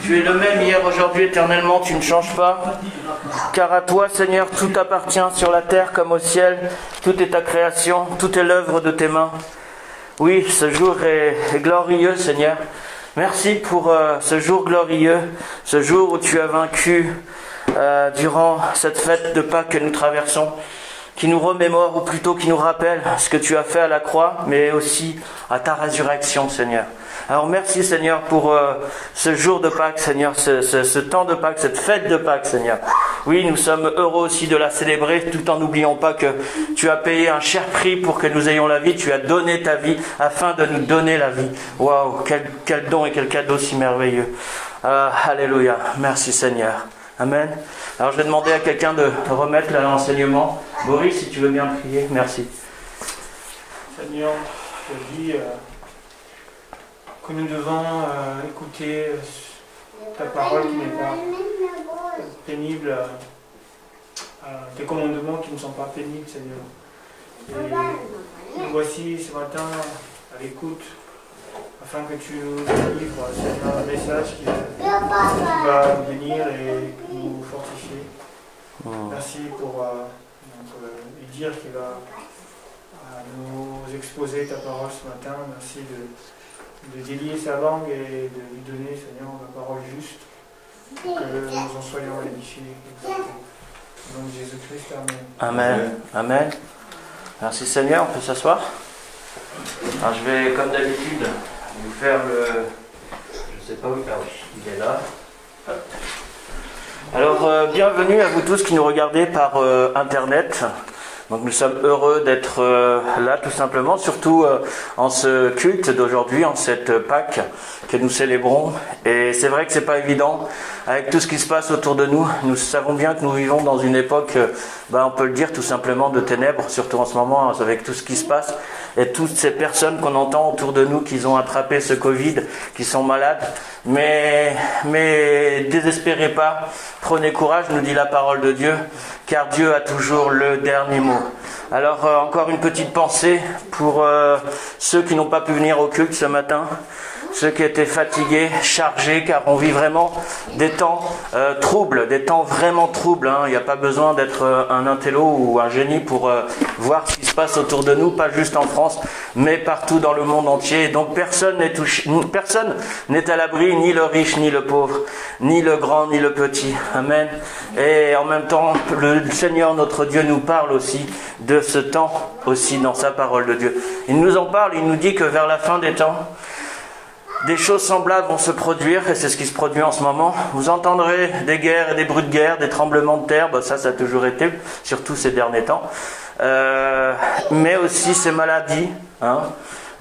Tu es le même hier, aujourd'hui, éternellement, tu ne changes pas. Car à toi, Seigneur, tout appartient sur la terre comme au ciel. Tout est ta création, tout est l'œuvre de tes mains. Oui, ce jour est glorieux, Seigneur. Merci pour ce jour glorieux, ce jour où tu as vaincu durant cette fête de Pâques que nous traversons, qui nous remémore, ou plutôt qui nous rappelle ce que tu as fait à la croix, mais aussi à ta résurrection, Seigneur. Alors merci, Seigneur, pour ce jour de Pâques, Seigneur, ce temps de Pâques, cette fête de Pâques, Seigneur. Oui, nous sommes heureux aussi de la célébrer, tout en n'oubliant pas que tu as payé un cher prix pour que nous ayons la vie. Tu as donné ta vie afin de nous donner la vie. Waouh, quel don et quel cadeau si merveilleux. Alléluia. Merci, Seigneur. Amen. Alors je vais demander à quelqu'un de remettre l'enseignement. Boris, si tu veux bien prier. Merci. Seigneur, je dis que nous devons écouter ta parole qui n'est pas pénible, tes commandements qui ne sont pas pénibles, Seigneur. Et nous voici ce matin à l'écoute, afin que tu nous délivres, Seigneur, un message qui va nous bénir et nous fortifier. Merci pour lui dire qu'il va nous exposer ta parole ce matin. Merci de délier sa langue et de lui donner, Seigneur, la parole juste, pour que nous en soyons édifiés. Au nom de Jésus-Christ, Amen. Amen. Amen. Merci, Seigneur. On peut s'asseoir. Alors je vais, comme d'habitude, vous faire le... Je ne sais pas où... Ah oui, il est là. Hop. Alors, bienvenue à vous tous qui nous regardez par Internet. Donc nous sommes heureux d'être là tout simplement, surtout en ce culte d'aujourd'hui, en cette Pâques que nous célébrons. Et c'est vrai que c'est pas évident avec tout ce qui se passe autour de nous. Nous savons bien que nous vivons dans une époque, on peut le dire tout simplement, de ténèbres, surtout en ce moment avec tout ce qui se passe. Et toutes ces personnes qu'on entend autour de nous qui ont attrapé ce Covid, qui sont malades. Mais désespérez pas, prenez courage, nous dit la parole de Dieu, car Dieu a toujours le dernier mot. Alors encore une petite pensée pour ceux qui n'ont pas pu venir au culte ce matin, ceux qui étaient fatigués, chargés, car on vit vraiment des temps troubles, des temps vraiment troubles. Il n'y a pas besoin d'être un intello ou un génie pour voir ce qui se passe autour de nous, pas juste en France, mais partout dans le monde entier. Donc personne n'est touché, personne n'est à l'abri, ni le riche, ni le pauvre, ni le grand, ni le petit. Amen. Et en même temps, le Seigneur, notre Dieu, nous parle aussi de ce temps, aussi dans sa parole de Dieu. Il nous en parle, il nous dit que vers la fin des temps, des choses semblables vont se produire, et c'est ce qui se produit en ce moment. Vous entendrez des guerres et des bruits de guerre, des tremblements de terre, ça a toujours été, surtout ces derniers temps. Mais aussi ces maladies,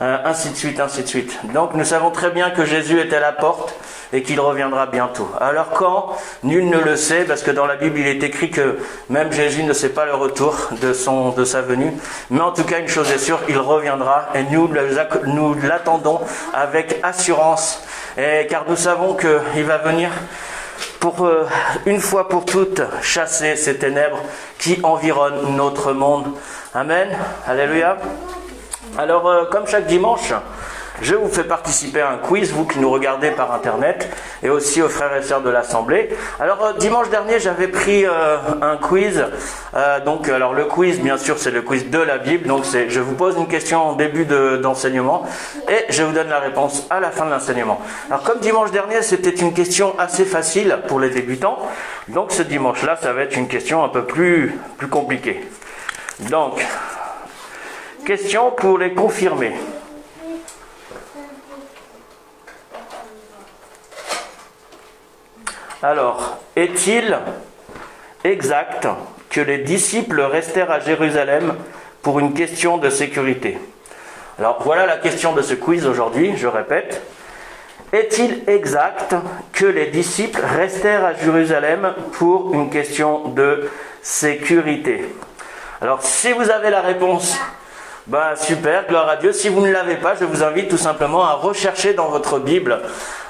ainsi de suite, ainsi de suite. Donc nous savons très bien que Jésus est à la porte et qu'il reviendra bientôt. Alors quand? Nul ne le sait, parce que dans la Bible il est écrit que même Jésus ne sait pas le retour de sa venue. Mais en tout cas une chose est sûre, il reviendra et nous l'attendons avec assurance. Car nous savons qu'il va venir pour une fois pour toutes chasser ces ténèbres qui environnent notre monde. Amen. Alléluia. Alors comme chaque dimanche, je vous fais participer à un quiz, vous qui nous regardez par Internet, et aussi aux frères et sœurs de l'Assemblée. Alors, dimanche dernier, j'avais pris un quiz. Alors le quiz, bien sûr, c'est le quiz de la Bible. Donc, je vous pose une question en début d'enseignement, et je vous donne la réponse à la fin de l'enseignement. Alors, comme dimanche dernier, c'était une question assez facile pour les débutants. Donc, ce dimanche-là, ça va être une question un peu plus compliquée. Donc, question pour les confirmés. Alors, est-il exact que les disciples restèrent à Jérusalem pour une question de sécurité? Alors, voilà la question de ce quiz aujourd'hui, je répète. Est-il exact que les disciples restèrent à Jérusalem pour une question de sécurité? Alors, si vous avez la réponse, Bah super, gloire à Dieu. Si vous ne l'avez pas, je vous invite tout simplement à rechercher dans votre Bible.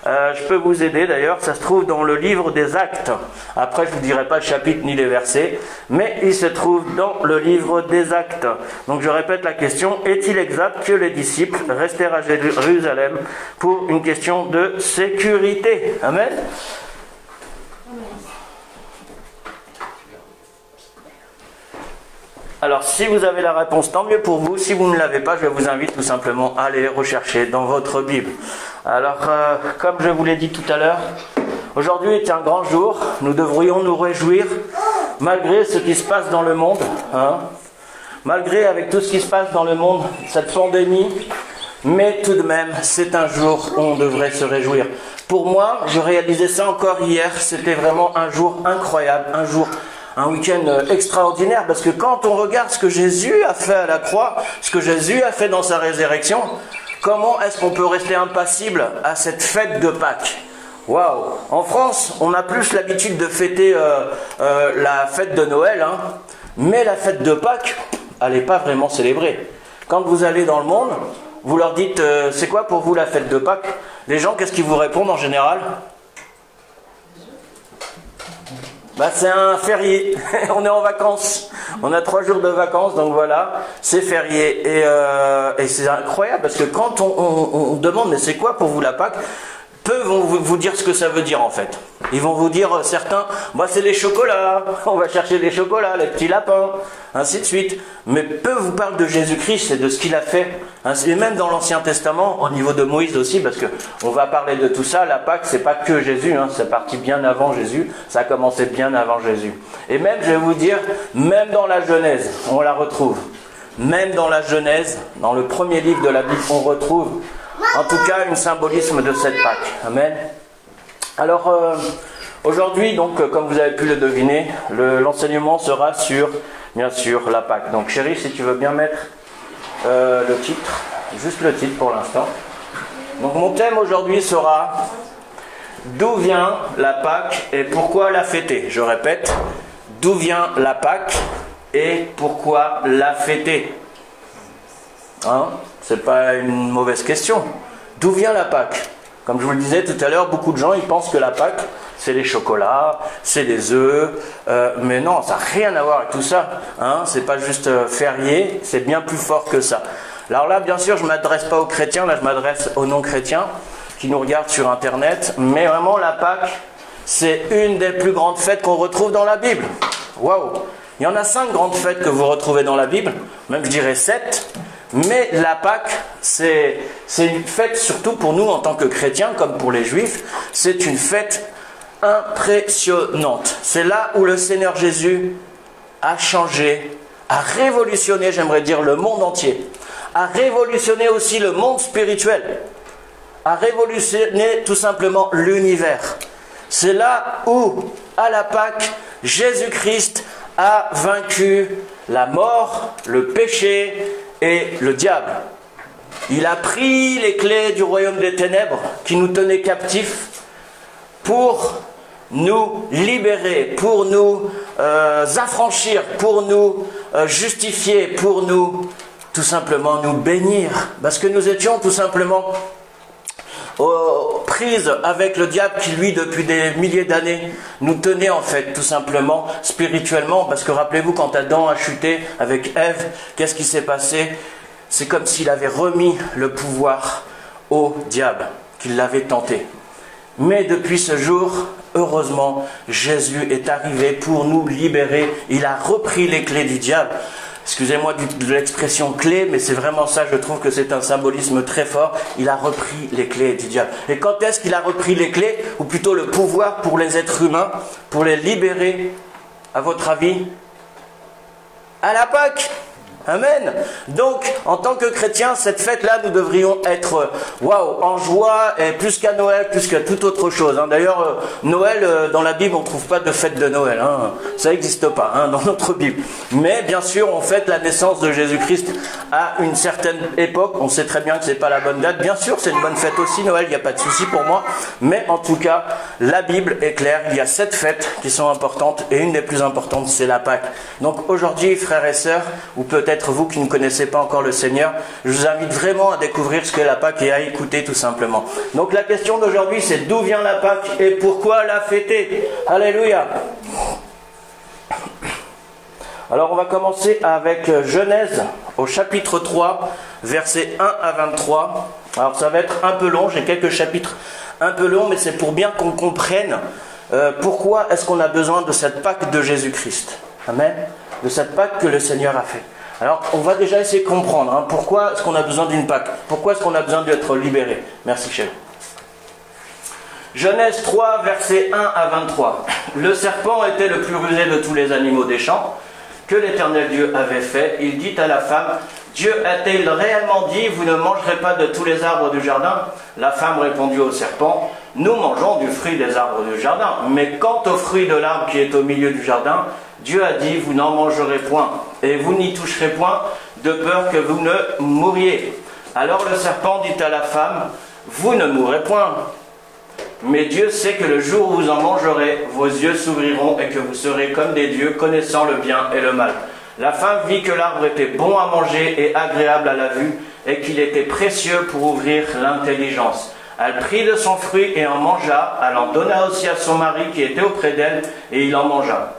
Je peux vous aider d'ailleurs, ça se trouve dans le livre des Actes. Après, je ne vous dirai pas le chapitre ni les versets, mais il se trouve dans le livre des Actes. Donc je répète la question, est-il exact que les disciples restèrent à Jérusalem pour une question de sécurité? Amen. Alors, si vous avez la réponse, tant mieux pour vous. Si vous ne l'avez pas, je vous invite tout simplement à aller rechercher dans votre Bible. Alors, comme je vous l'ai dit tout à l'heure, aujourd'hui est un grand jour. Nous devrions nous réjouir, malgré ce qui se passe dans le monde. Malgré avec tout ce qui se passe dans le monde, cette pandémie. Mais tout de même, c'est un jour où on devrait se réjouir. Pour moi, je réalisais ça encore hier. C'était vraiment un jour incroyable, un week-end extraordinaire, parce que quand on regarde ce que Jésus a fait à la croix, ce que Jésus a fait dans sa résurrection, comment est-ce qu'on peut rester impassible à cette fête de Pâques? Waouh! En France, on a plus l'habitude de fêter la fête de Noël, mais la fête de Pâques, elle n'est pas vraiment célébrée. Quand vous allez dans le monde, vous leur dites c'est quoi pour vous la fête de Pâques? Les gens, qu'est-ce qu'ils vous répondent en général? Bah, c'est un férié, on est en vacances, on a 3 jours de vacances, donc voilà, c'est férié. Et c'est incroyable, parce que quand on demande, mais c'est quoi pour vous la Pâques, peu vont vous dire ce que ça veut dire en fait. Ils vont vous dire, certains, bah, c'est les chocolats, on va chercher des chocolats, les petits lapins, ainsi de suite. Mais peu vous parlent de Jésus-Christ et de ce qu'il a fait. Et même dans l'Ancien Testament, au niveau de Moïse aussi, parce que on va parler de tout ça, la Pâque, c'est pas que Jésus, c'est parti bien avant Jésus, ça a commencé bien avant Jésus. Et même, je vais vous dire, même dans la Genèse, on la retrouve. Même dans la Genèse, dans le premier livre de la Bible, on retrouve en tout cas un symbolisme de cette Pâque. Amen. Alors, aujourd'hui, donc, comme vous avez pu le deviner, l'enseignement sera sur, bien sûr, la Pâque. Donc, chérie, si tu veux bien mettre le titre, juste le titre pour l'instant. Donc, mon thème aujourd'hui sera « D'où vient la Pâque et pourquoi la fêter ?» Je répète, « D'où vient la Pâque et pourquoi la fêter ?» C'est pas une mauvaise question. D'où vient la Pâque? Comme je vous le disais tout à l'heure, beaucoup de gens ils pensent que la Pâque, c'est les chocolats, c'est les œufs, mais non, ça n'a rien à voir avec tout ça. C'est pas juste férié, c'est bien plus fort que ça. Alors là, bien sûr, je ne m'adresse pas aux chrétiens, là je m'adresse aux non-chrétiens qui nous regardent sur Internet, mais vraiment la Pâque, c'est une des plus grandes fêtes qu'on retrouve dans la Bible. Waouh! Il y en a 5 grandes fêtes que vous retrouvez dans la Bible, même je dirais 7. Mais la Pâque, c'est une fête, surtout pour nous en tant que chrétiens, comme pour les juifs, c'est une fête impressionnante. C'est là où le Seigneur Jésus a changé, a révolutionné, j'aimerais dire, le monde entier. A révolutionné aussi le monde spirituel. A révolutionné tout simplement l'univers. C'est là où, à la Pâque, Jésus-Christ a vaincu la mort, le péché et le diable. Il a pris les clés du royaume des ténèbres qui nous tenaient captifs pour nous libérer, pour nous affranchir, pour nous justifier, pour nous tout simplement nous bénir. Parce que nous étions tout simplement prise avec le diable qui lui depuis des milliers d'années nous tenait en fait tout simplement spirituellement, parce que rappelez-vous quand Adam a chuté avec Ève, qu'est-ce qui s'est passé? C'est comme s'il avait remis le pouvoir au diable qui l'avait tenté. Mais depuis ce jour, heureusement, Jésus est arrivé pour nous libérer. Il a repris les clés du diable. Excusez-moi de l'expression clé, mais c'est vraiment ça, je trouve que c'est un symbolisme très fort. Il a repris les clés du diable. Et quand est-ce qu'il a repris les clés, ou plutôt le pouvoir pour les êtres humains, pour les libérer, à votre avis? À la Pâque. Amen. Donc, en tant que chrétiens, cette fête-là, nous devrions être waouh, en joie, et plus qu'à Noël, plus qu'à toute autre chose. D'ailleurs, Noël, dans la Bible, on ne trouve pas de fête de Noël. Ça n'existe pas dans notre Bible. Mais bien sûr, on fête la naissance de Jésus-Christ à une certaine époque. On sait très bien que ce n'est pas la bonne date. Bien sûr, c'est une bonne fête aussi, Noël, il n'y a pas de souci pour moi. Mais en tout cas, la Bible est claire. Il y a 7 fêtes qui sont importantes, et une des plus importantes, c'est la Pâque. Donc aujourd'hui, frères et sœurs, ou peut-être peut-être vous qui ne connaissez pas encore le Seigneur, je vous invite vraiment à découvrir ce qu'est la Pâque et à écouter tout simplement. Donc la question d'aujourd'hui, c'est d'où vient la Pâque et pourquoi la fêter? Alléluia. Alors on va commencer avec Genèse au chapitre 3, versets 1 à 23. Alors ça va être un peu long, j'ai quelques chapitres un peu longs, mais c'est pour bien qu'on comprenne pourquoi est-ce qu'on a besoin de cette Pâque de Jésus-Christ. Amen. De cette Pâque que le Seigneur a fait. Alors on va déjà essayer de comprendre pourquoi est-ce qu'on a besoin d'une Pâque. Pourquoi est-ce qu'on a besoin d'être libéré. Merci chef. Genèse 3, versets 1 à 23. Le serpent était le plus rusé de tous les animaux des champs que l'Éternel Dieu avait fait. Il dit à la femme, Dieu a-t-il réellement dit, vous ne mangerez pas de tous les arbres du jardin? La femme répondit au serpent, nous mangeons du fruit des arbres du jardin, mais quant au fruit de l'arbre qui est au milieu du jardin, Dieu a dit, vous n'en mangerez point, et vous n'y toucherez point, de peur que vous ne mouriez. Alors le serpent dit à la femme, vous ne mourrez point. Mais Dieu sait que le jour où vous en mangerez, vos yeux s'ouvriront et que vous serez comme des dieux, connaissant le bien et le mal. La femme vit que l'arbre était bon à manger et agréable à la vue, et qu'il était précieux pour ouvrir l'intelligence. Elle prit de son fruit et en mangea, elle en donna aussi à son mari qui était auprès d'elle, et il en mangea.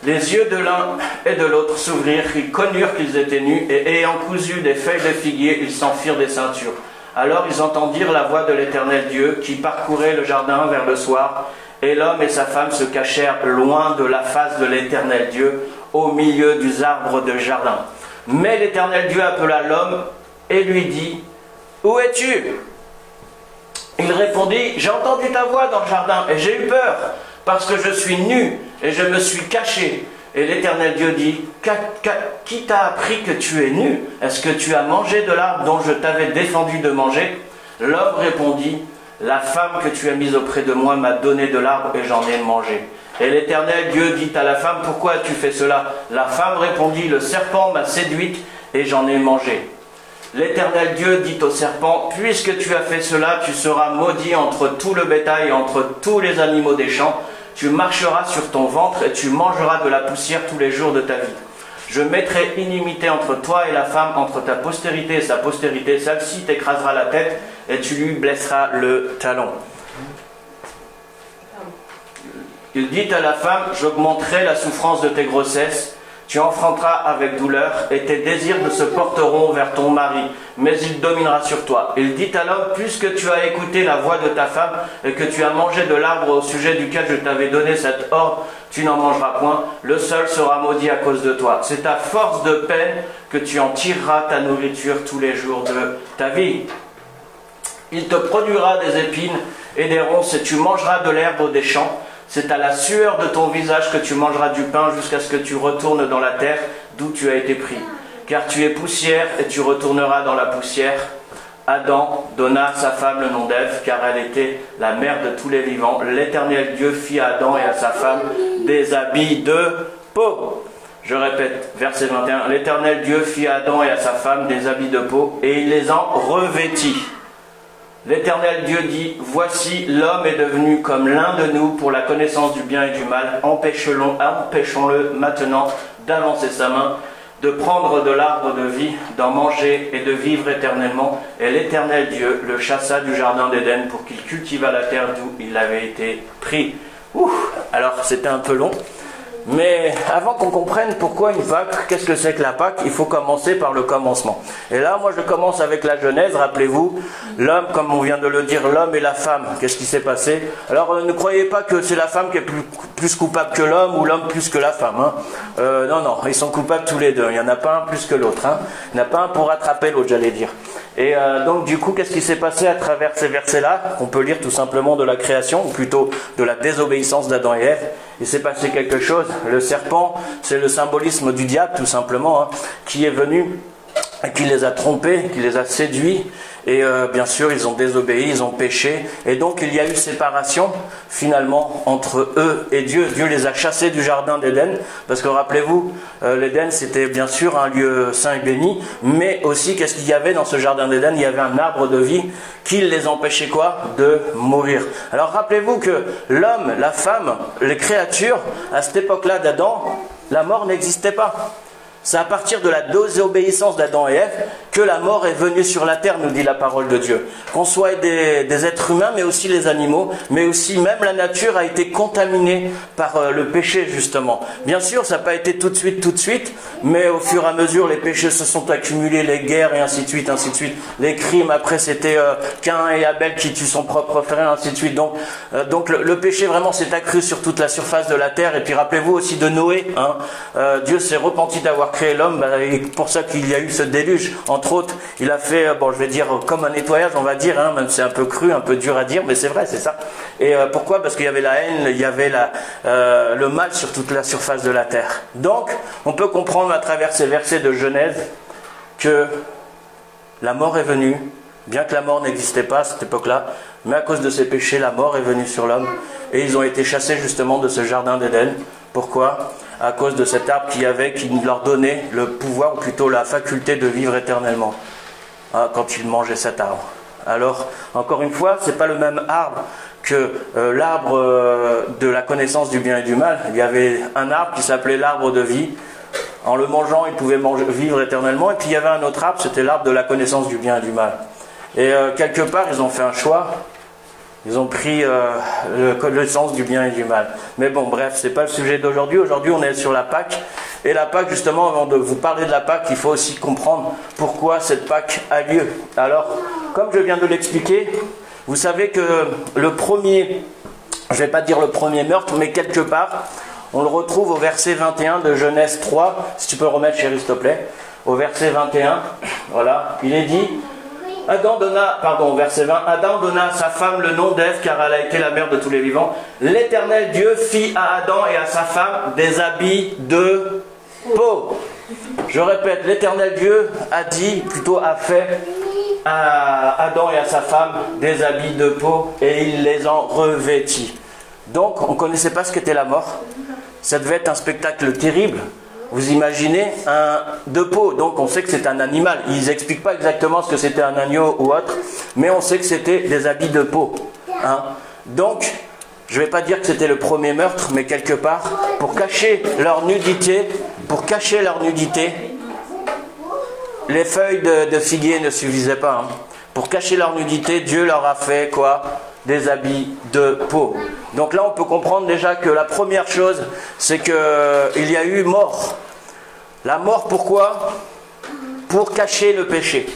Les yeux de l'un et de l'autre s'ouvrirent, ils connurent qu'ils étaient nus, et ayant cousu des feuilles de figuier, ils s'en firent des ceintures. Alors ils entendirent la voix de l'Éternel Dieu qui parcourait le jardin vers le soir, et l'homme et sa femme se cachèrent loin de la face de l'Éternel Dieu, au milieu des arbres de jardin. Mais l'Éternel Dieu appela l'homme et lui dit, « Où es-tu » Il répondit, « J'ai entendu ta voix dans le jardin, et j'ai eu peur, parce que je suis nu, et je me suis caché. » Et l'Éternel Dieu dit, « Qui t'a appris que tu es nu? Est-ce que tu as mangé de l'arbre dont je t'avais défendu de manger ?» L'homme répondit, « La femme que tu as mise auprès de moi m'a donné de l'arbre et j'en ai mangé. » Et l'Éternel Dieu dit à la femme, « Pourquoi as-tu fait cela ?» La femme répondit, « Le serpent m'a séduite et j'en ai mangé. » L'Éternel Dieu dit au serpent, « Puisque tu as fait cela, tu seras maudit entre tout le bétail et entre tous les animaux des champs. Tu marcheras sur ton ventre et tu mangeras de la poussière tous les jours de ta vie. Je mettrai inimité entre toi et la femme, entre ta postérité et sa postérité. Celle-ci t'écrasera la tête et tu lui blesseras le talon. » Il dit à la femme, « J'augmenterai la souffrance de tes grossesses. Tu enfanteras avec douleur et tes désirs se porteront vers ton mari, mais il dominera sur toi. » Il dit à l'homme, « Puisque tu as écouté la voix de ta femme et que tu as mangé de l'arbre au sujet duquel je t'avais donné cet ordre, tu n'en mangeras point, le sol sera maudit à cause de toi. C'est à force de peine que tu en tireras ta nourriture tous les jours de ta vie. Il te produira des épines et des ronces et tu mangeras de l'herbe des champs. C'est à la sueur de ton visage que tu mangeras du pain jusqu'à ce que tu retournes dans la terre d'où tu as été pris. Car tu es poussière et tu retourneras dans la poussière. » Adam donna à sa femme le nom d'Ève, car elle était la mère de tous les vivants. L'Éternel Dieu fit à Adam et à sa femme des habits de peau. Je répète, verset 21. L'Éternel Dieu fit à Adam et à sa femme des habits de peau, et il les en revêtit. L'Éternel Dieu dit, « Voici, l'homme est devenu comme l'un de nous pour la connaissance du bien et du mal. Empêchons-le maintenant d'avancer sa main, de prendre de l'arbre de vie, d'en manger et de vivre éternellement. » Et l'Éternel Dieu le chassa du jardin d'Éden pour qu'il cultivât la terre d'où il avait été pris. Alors c'était un peu long. Mais avant qu'on comprenne pourquoi une Pâque, qu'est-ce que c'est que la Pâque, il faut commencer par le commencement. Et là, moi je commence avec la Genèse, rappelez-vous, l'homme, comme on vient de le dire, l'homme et la femme, qu'est-ce qui s'est passé? Alors ne croyez pas que c'est la femme qui est plus coupable que l'homme ou l'homme plus que la femme. Non, ils sont coupables tous les deux, il n'y en a pas un plus que l'autre. Il n'y en a pas un pour rattraper l'autre, j'allais dire. Et donc du coup, qu'est-ce qui s'est passé à travers ces versets-là? On peut lire tout simplement de la création, ou plutôt de la désobéissance d'Adam et Ève. Il s'est passé quelque chose. Le serpent, c'est le symbolisme du diable, tout simplement, qui est venu, qui les a trompés, qui les a séduits. Et bien sûr, ils ont désobéi, ils ont péché. Et donc, il y a eu séparation, finalement, entre eux et Dieu. Dieu les a chassés du jardin d'Éden. Parce que, rappelez-vous, l'Éden, c'était bien sûr un lieu saint et béni. Mais aussi, qu'est-ce qu'il y avait dans ce jardin d'Éden? Il y avait un arbre de vie qui les empêchait quoi? De mourir. Alors, rappelez-vous que l'homme, la femme, les créatures, à cette époque-là d'Adam, la mort n'existait pas. C'est à partir de la désobéissance d'Adam et Ève que la mort est venue sur la terre, nous dit la parole de Dieu. Qu'on soit des êtres humains, mais aussi les animaux, mais aussi même la nature a été contaminée par le péché, justement. Bien sûr, ça n'a pas été tout de suite, mais au fur et à mesure, les péchés se sont accumulés, les guerres et ainsi de suite, ainsi de suite. Les crimes, après c'était Caïn et Abel qui tuent son propre frère, ainsi de suite. Donc le péché vraiment s'est accru sur toute la surface de la terre. Et puis rappelez-vous aussi de Noé, hein. Dieu s'est repenti d'avoir créé l'homme, et pour ça qu'il y a eu ce déluge. Entre autres, il a fait, bon je vais dire comme un nettoyage, on va dire, hein, même c'est un peu cru, un peu dur à dire, mais c'est vrai, c'est ça. Et pourquoi? Parce qu'il y avait la haine, il y avait le mal sur toute la surface de la terre. Donc, on peut comprendre à travers ces versets de Genèse que la mort est venue, bien que la mort n'existait pas à cette époque-là, mais à cause de ces péchés, la mort est venue sur l'homme, et ils ont été chassés justement de ce jardin d'Éden. Pourquoi? À cause de cet arbre qu'il y avait, qui leur donnait le pouvoir, ou plutôt la faculté de vivre éternellement, hein, quand ils mangeaient cet arbre. Alors, encore une fois, ce n'est pas le même arbre que l'arbre de la connaissance du bien et du mal. Il y avait un arbre qui s'appelait l'arbre de vie. En le mangeant, ils pouvaient vivre éternellement. Et puis il y avait un autre arbre, c'était l'arbre de la connaissance du bien et du mal. Et quelque part, ils ont fait un choix. Ils ont pris le sens du bien et du mal. Mais bon, bref, c'est pas le sujet d'aujourd'hui. Aujourd'hui, on est sur la Pâque. Et la Pâque, justement, avant de vous parler de la Pâque, il faut aussi comprendre pourquoi cette Pâque a lieu. Alors, comme je viens de l'expliquer, vous savez que le premier, je ne vais pas dire le premier meurtre, mais quelque part, on le retrouve au verset 21 de Genèse 3. Si tu peux remettre, chérie, s'il te plaît. Au verset 21, voilà, il est dit... verset 20, Adam donna à sa femme le nom d'Ève, car elle a été la mère de tous les vivants. L'Éternel Dieu fit à Adam et à sa femme des habits de peau. Je répète, l'Éternel Dieu a fait à Adam et à sa femme des habits de peau, et il les en revêtit. Donc, on ne connaissait pas ce qu'était la mort. Ça devait être un spectacle terrible. Vous imaginez un de peau, donc on sait que c'est un animal. Ils n'expliquent pas exactement ce que c'était un agneau ou autre, mais on sait que c'était des habits de peau. Hein. Donc, je ne vais pas dire que c'était le premier meurtre, mais quelque part, pour cacher leur nudité, les feuilles de figuier ne suffisaient pas. Hein. Pour cacher leur nudité, Dieu leur a fait quoi? Des habits de peau. Donc là, on peut comprendre déjà que la première chose, c'est qu'il y a eu mort. La mort, pourquoi? Pour cacher le péché.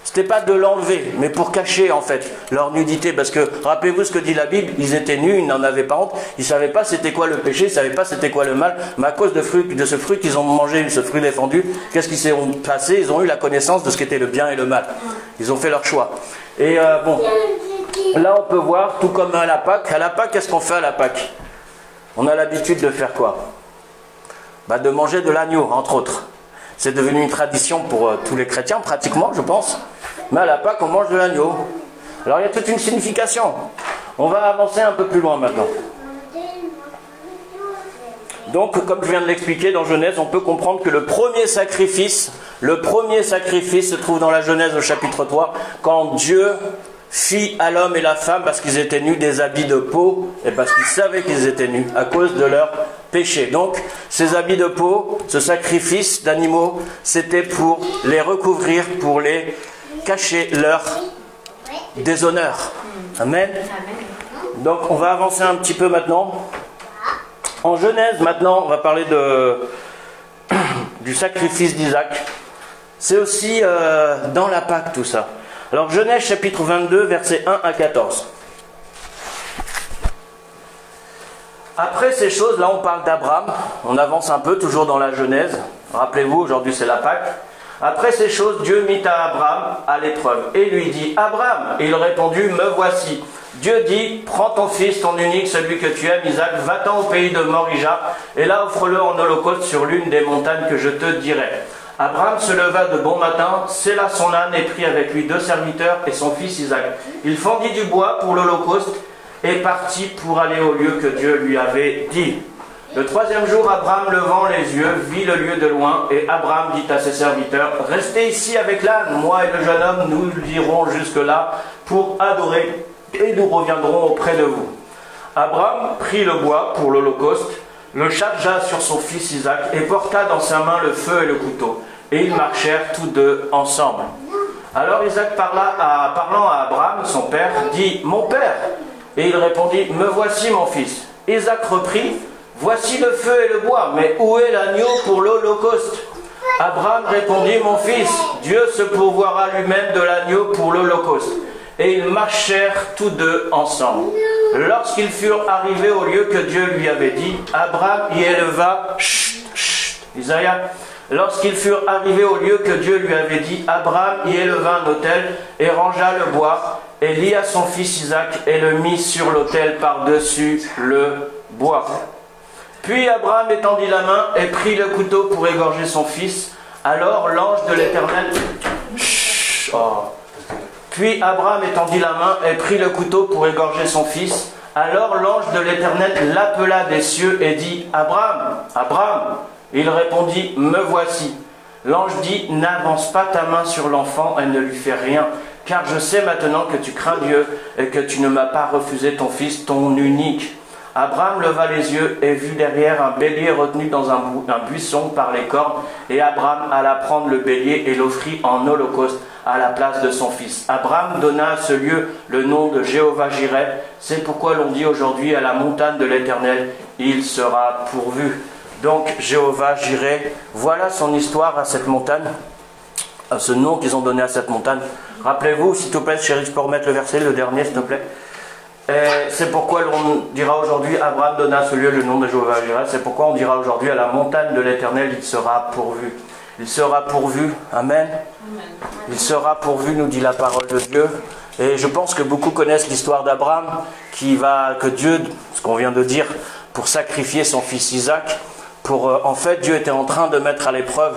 C'était pas de l'enlever, mais pour cacher en fait leur nudité. Parce que, rappelez-vous ce que dit la Bible, ils étaient nus, ils n'en avaient pas honte, ils ne savaient pas c'était quoi le péché, ils ne savaient pas c'était quoi le mal. Mais à cause de ce fruit qu'ils ont mangé, ce fruit défendu, qu'est-ce qui s'est passé? Ils ont eu la connaissance de ce qu'était le bien et le mal. Ils ont fait leur choix. Et bon... Là, on peut voir, tout comme à la Pâque. À la Pâque, qu'est-ce qu'on fait à la Pâque? On a l'habitude de faire quoi? De manger de l'agneau, entre autres. C'est devenu une tradition pour tous les chrétiens, pratiquement, je pense. Mais à la Pâque, on mange de l'agneau. Alors, il y a toute une signification. On va avancer un peu plus loin maintenant. Donc, comme je viens de l'expliquer dans Genèse, on peut comprendre que le premier sacrifice se trouve dans la Genèse au chapitre 3, quand Dieu fit à l'homme et la femme, parce qu'ils étaient nus, des habits de peau, et parce qu'ils savaient qu'ils étaient nus, à cause de leur péché. Donc, ces habits de peau, ce sacrifice d'animaux, c'était pour les recouvrir, pour les cacher leur déshonneur. Amen. Donc, on va avancer un petit peu maintenant. En Genèse, maintenant, on va parler du sacrifice d'Isaac. C'est aussi dans la Pâque, tout ça. Alors, Genèse chapitre 22, versets 1 à 14. Après ces choses, là on parle d'Abraham. On avance un peu, toujours dans la Genèse. Rappelez-vous, aujourd'hui c'est la Pâque. Après ces choses, Dieu mit à Abraham à l'épreuve et lui dit: Abraham. Et il répondit: Me voici. Dieu dit: Prends ton fils, ton unique, celui que tu aimes, Isaac, va-t'en au pays de Morija, et là offre-le en holocauste sur l'une des montagnes que je te dirai. Abraham se leva de bon matin, sella son âne et prit avec lui 2 serviteurs et son fils Isaac. Il fendit du bois pour l'holocauste et partit pour aller au lieu que Dieu lui avait dit. Le 3e jour, Abraham, levant les yeux, vit le lieu de loin, et Abraham dit à ses serviteurs: Restez ici avec l'âne, moi et le jeune homme, nous irons jusque-là pour adorer, et nous reviendrons auprès de vous. Abraham prit le bois pour l'holocauste, le chargea sur son fils Isaac et porta dans sa main le feu et le couteau. Et ils marchèrent tous deux ensemble. Alors Isaac parlant à Abraham, son père, dit « Mon père !» Et il répondit « Me voici mon fils. » Isaac reprit « Voici le feu et le bois, mais où est l'agneau pour l'holocauste ?» Abraham répondit « Mon fils, Dieu se pourvoira lui-même de l'agneau pour l'holocauste. » Et ils marchèrent tous deux ensemble. Lorsqu'ils furent arrivés au lieu que Dieu lui avait dit, Abraham y éleva... Chut, chut, Isaïe. Lorsqu'ils furent arrivés au lieu que Dieu lui avait dit, Abraham y éleva un autel et rangea le bois, et lia son fils Isaac et le mit sur l'autel par-dessus le bois. Puis Abraham étendit la main et prit le couteau pour égorger son fils. Alors l'ange de l'Éternel... Puis Abraham étendit la main et prit le couteau pour égorger son fils. Alors l'ange de l'Éternel l'appela des cieux et dit, Abraham, Abraham. Il répondit, me voici. L'ange dit, n'avance pas ta main sur l'enfant et ne lui fais rien, car je sais maintenant que tu crains Dieu et que tu ne m'as pas refusé ton fils, ton unique. Abraham leva les yeux et vit derrière un bélier retenu dans un buisson par les cornes, et Abraham alla prendre le bélier et l'offrit en holocauste à la place de son fils. Abraham donna à ce lieu le nom de Jéhovah-Jireh. C'est pourquoi l'on dit aujourd'hui à la montagne de l'Éternel, il sera pourvu. Donc Jéhovah-Jireh, voilà son histoire à cette montagne, à ce nom qu'ils ont donné à cette montagne. Rappelez-vous, s'il te plaît, chérie, tu peux remettre le verset, le dernier, s'il te plaît. C'est pourquoi l'on dira aujourd'hui, Abraham donna à ce lieu le nom de Jéhovah-Jireh. C'est pourquoi on dira aujourd'hui, à la montagne de l'Éternel, il sera pourvu. Il sera pourvu. Amen. Il sera pourvu, nous dit la parole de Dieu. Et je pense que beaucoup connaissent l'histoire d'Abraham, que Dieu, ce qu'on vient de dire, pour sacrifier son fils Isaac, en fait, Dieu était en train de mettre à l'épreuve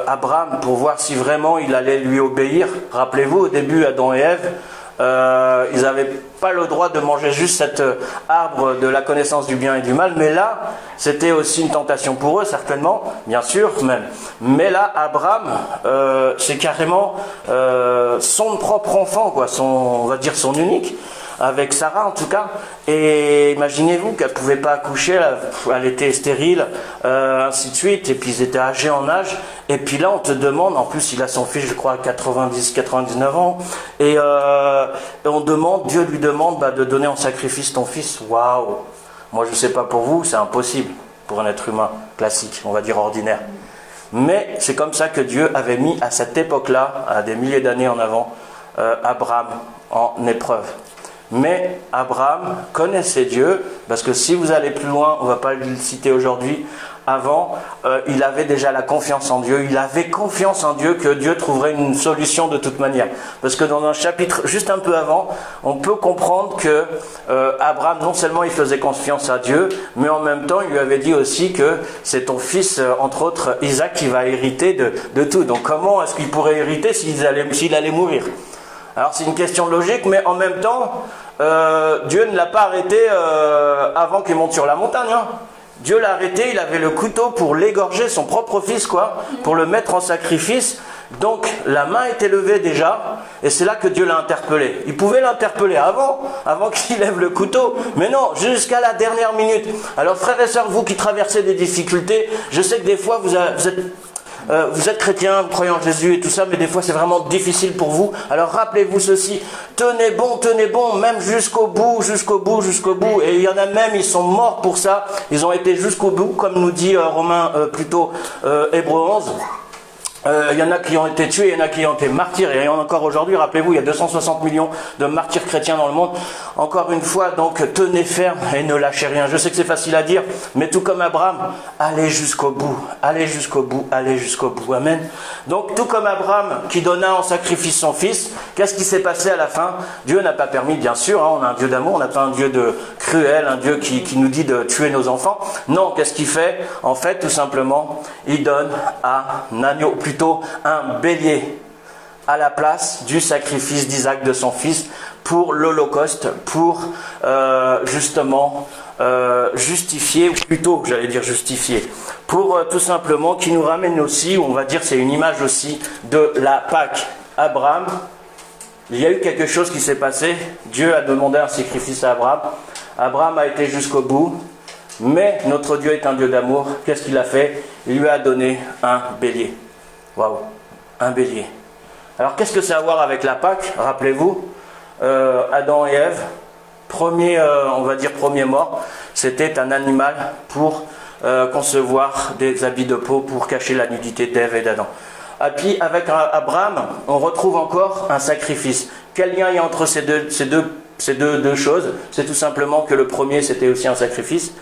Abraham pour voir si vraiment il allait lui obéir. Rappelez-vous, au début, Adam et Ève, ils n'avaient pas le droit de manger juste cet arbre de la connaissance du bien et du mal, mais là c'était aussi une tentation pour eux, certainement, bien sûr même. Mais là Abraham, c'est carrément son propre enfant, quoi, on va dire son unique, avec Sarah en tout cas. Et imaginez-vous qu'elle ne pouvait pas accoucher, elle était stérile, ainsi de suite, et puis ils étaient âgés en âge. Et puis là on te demande, en plus il a son fils je crois à 90-99 ans, et Dieu lui demande de donner en sacrifice ton fils. Waouh! Moi je ne sais pas pour vous, c'est impossible pour un être humain classique, on va dire ordinaire. Mais c'est comme ça que Dieu avait mis à cette époque-là, à des milliers d'années en avant, Abraham en épreuve. Mais Abraham connaissait Dieu, parce que si vous allez plus loin, on ne va pas le citer aujourd'hui, avant, il avait déjà la confiance en Dieu, il avait confiance en Dieu que Dieu trouverait une solution de toute manière. Parce que dans un chapitre juste un peu avant, on peut comprendre que Abraham, non seulement il faisait confiance à Dieu, mais en même temps il lui avait dit aussi que c'est ton fils, entre autres Isaac, qui va hériter de tout. Donc comment est-ce qu'il pourrait hériter s'il allait mourir? Alors c'est une question logique, mais en même temps, Dieu ne l'a pas arrêté avant qu'il monte sur la montagne. Hein. Dieu l'a arrêté, il avait le couteau pour l'égorger, son propre fils, quoi, pour le mettre en sacrifice. Donc la main était levée déjà, et c'est là que Dieu l'a interpellé. Il pouvait l'interpeller avant qu'il lève le couteau, mais non, jusqu'à la dernière minute. Alors frères et sœurs, vous qui traversez des difficultés, je sais que des fois vous êtes chrétien, vous croyez en Jésus et tout ça, mais des fois c'est vraiment difficile pour vous. Alors rappelez-vous ceci, tenez bon, même jusqu'au bout. Et il y en a même, ils sont morts pour ça. Ils ont été jusqu'au bout, comme nous dit Hébreux 11. Il y en a qui ont été tués, il y en a qui ont été martyrs, et il y en a encore aujourd'hui, rappelez-vous, il y a 260 millions de martyrs chrétiens dans le monde. Encore une fois, donc, tenez ferme et ne lâchez rien. Je sais que c'est facile à dire, mais tout comme Abraham, allez jusqu'au bout. Amen. Donc, tout comme Abraham qui donna en sacrifice son fils, qu'est-ce qui s'est passé à la fin? Dieu n'a pas permis, bien sûr, hein, on a un Dieu d'amour, on n'a pas un Dieu de cruel, un Dieu qui nous dit de tuer nos enfants. Non, qu'est-ce qu'il fait? En fait, tout simplement, il donne un agneau, plutôt un bélier, à la place du sacrifice d'Isaac de son fils pour l'Holocauste, pour justement justifier, ou plutôt j'allais dire justifier, pour tout simplement qui nous ramène aussi, on va dire c'est une image aussi de la Pâque. Abraham, il y a eu quelque chose qui s'est passé, Dieu a demandé un sacrifice à Abraham, Abraham a été jusqu'au bout, Mais notre Dieu est un Dieu d'amour. Qu'est-ce qu'il a fait? Il lui a donné un bélier. Waouh, un bélier. Alors qu'est-ce que ça a à voir avec la Pâque? Rappelez-vous, Adam et Ève, on va dire premier mort, c'était un animal pour concevoir des habits de peau pour cacher la nudité d'Ève et d'Adam. Et puis avec Abraham, on retrouve encore un sacrifice. Quel lien il y a entre ces deux choses? C'est tout simplement que le premier c'était aussi un sacrifice.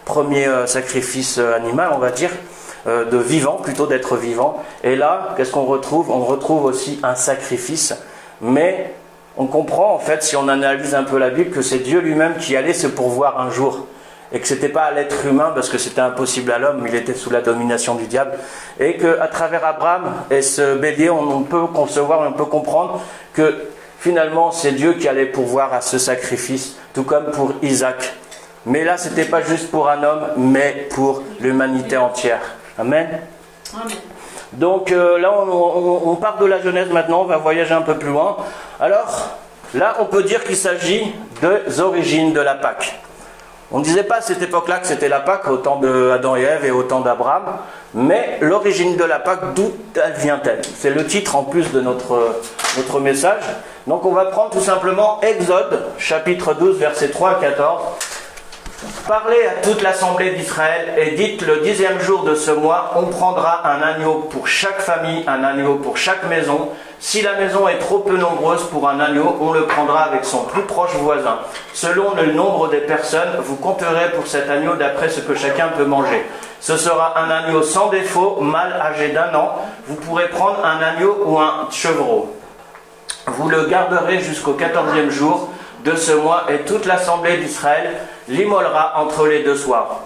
Premier sacrifice animal, on va dire, de vivant, plutôt d'être vivant. Et là, qu'est-ce qu'on retrouve? On retrouve aussi un sacrifice. Mais on comprend en fait, si on analyse un peu la Bible, que c'est Dieu lui-même qui allait se pourvoir un jour. Et que ce n'était pas à l'être humain, parce que c'était impossible à l'homme, il était sous la domination du diable. Et qu'à travers Abraham et ce bélier, on peut concevoir, on peut comprendre que finalement c'est Dieu qui allait pourvoir à ce sacrifice, tout comme pour Isaac. Mais là, ce n'était pas juste pour un homme, mais pour l'humanité entière. Amen. Amen. Donc là, on part de la Genèse maintenant, on va voyager un peu plus loin. Alors, là, on peut dire qu'il s'agit des origines de la Pâque. On ne disait pas à cette époque-là que c'était la Pâque, au temps d'Adam et Ève et au temps d'Abraham, mais l'origine de la Pâque, d'où elle vient-elle? C'est le titre en plus de notre message. Donc on va prendre tout simplement Exode, chapitre 12, versets 3 à 14. Parlez à toute l'assemblée d'Israël et dites: le 10e jour de ce mois, on prendra un agneau pour chaque famille, un agneau pour chaque maison. Si la maison est trop peu nombreuse pour un agneau, on le prendra avec son plus proche voisin. Selon le nombre des personnes, vous compterez pour cet agneau d'après ce que chacun peut manger. Ce sera un agneau sans défaut, mâle âgé d'1 an. Vous pourrez prendre un agneau ou un chevreau. Vous le garderez jusqu'au 14e jour de ce mois et toute l'assemblée d'Israël l'immolera entre les deux soirs.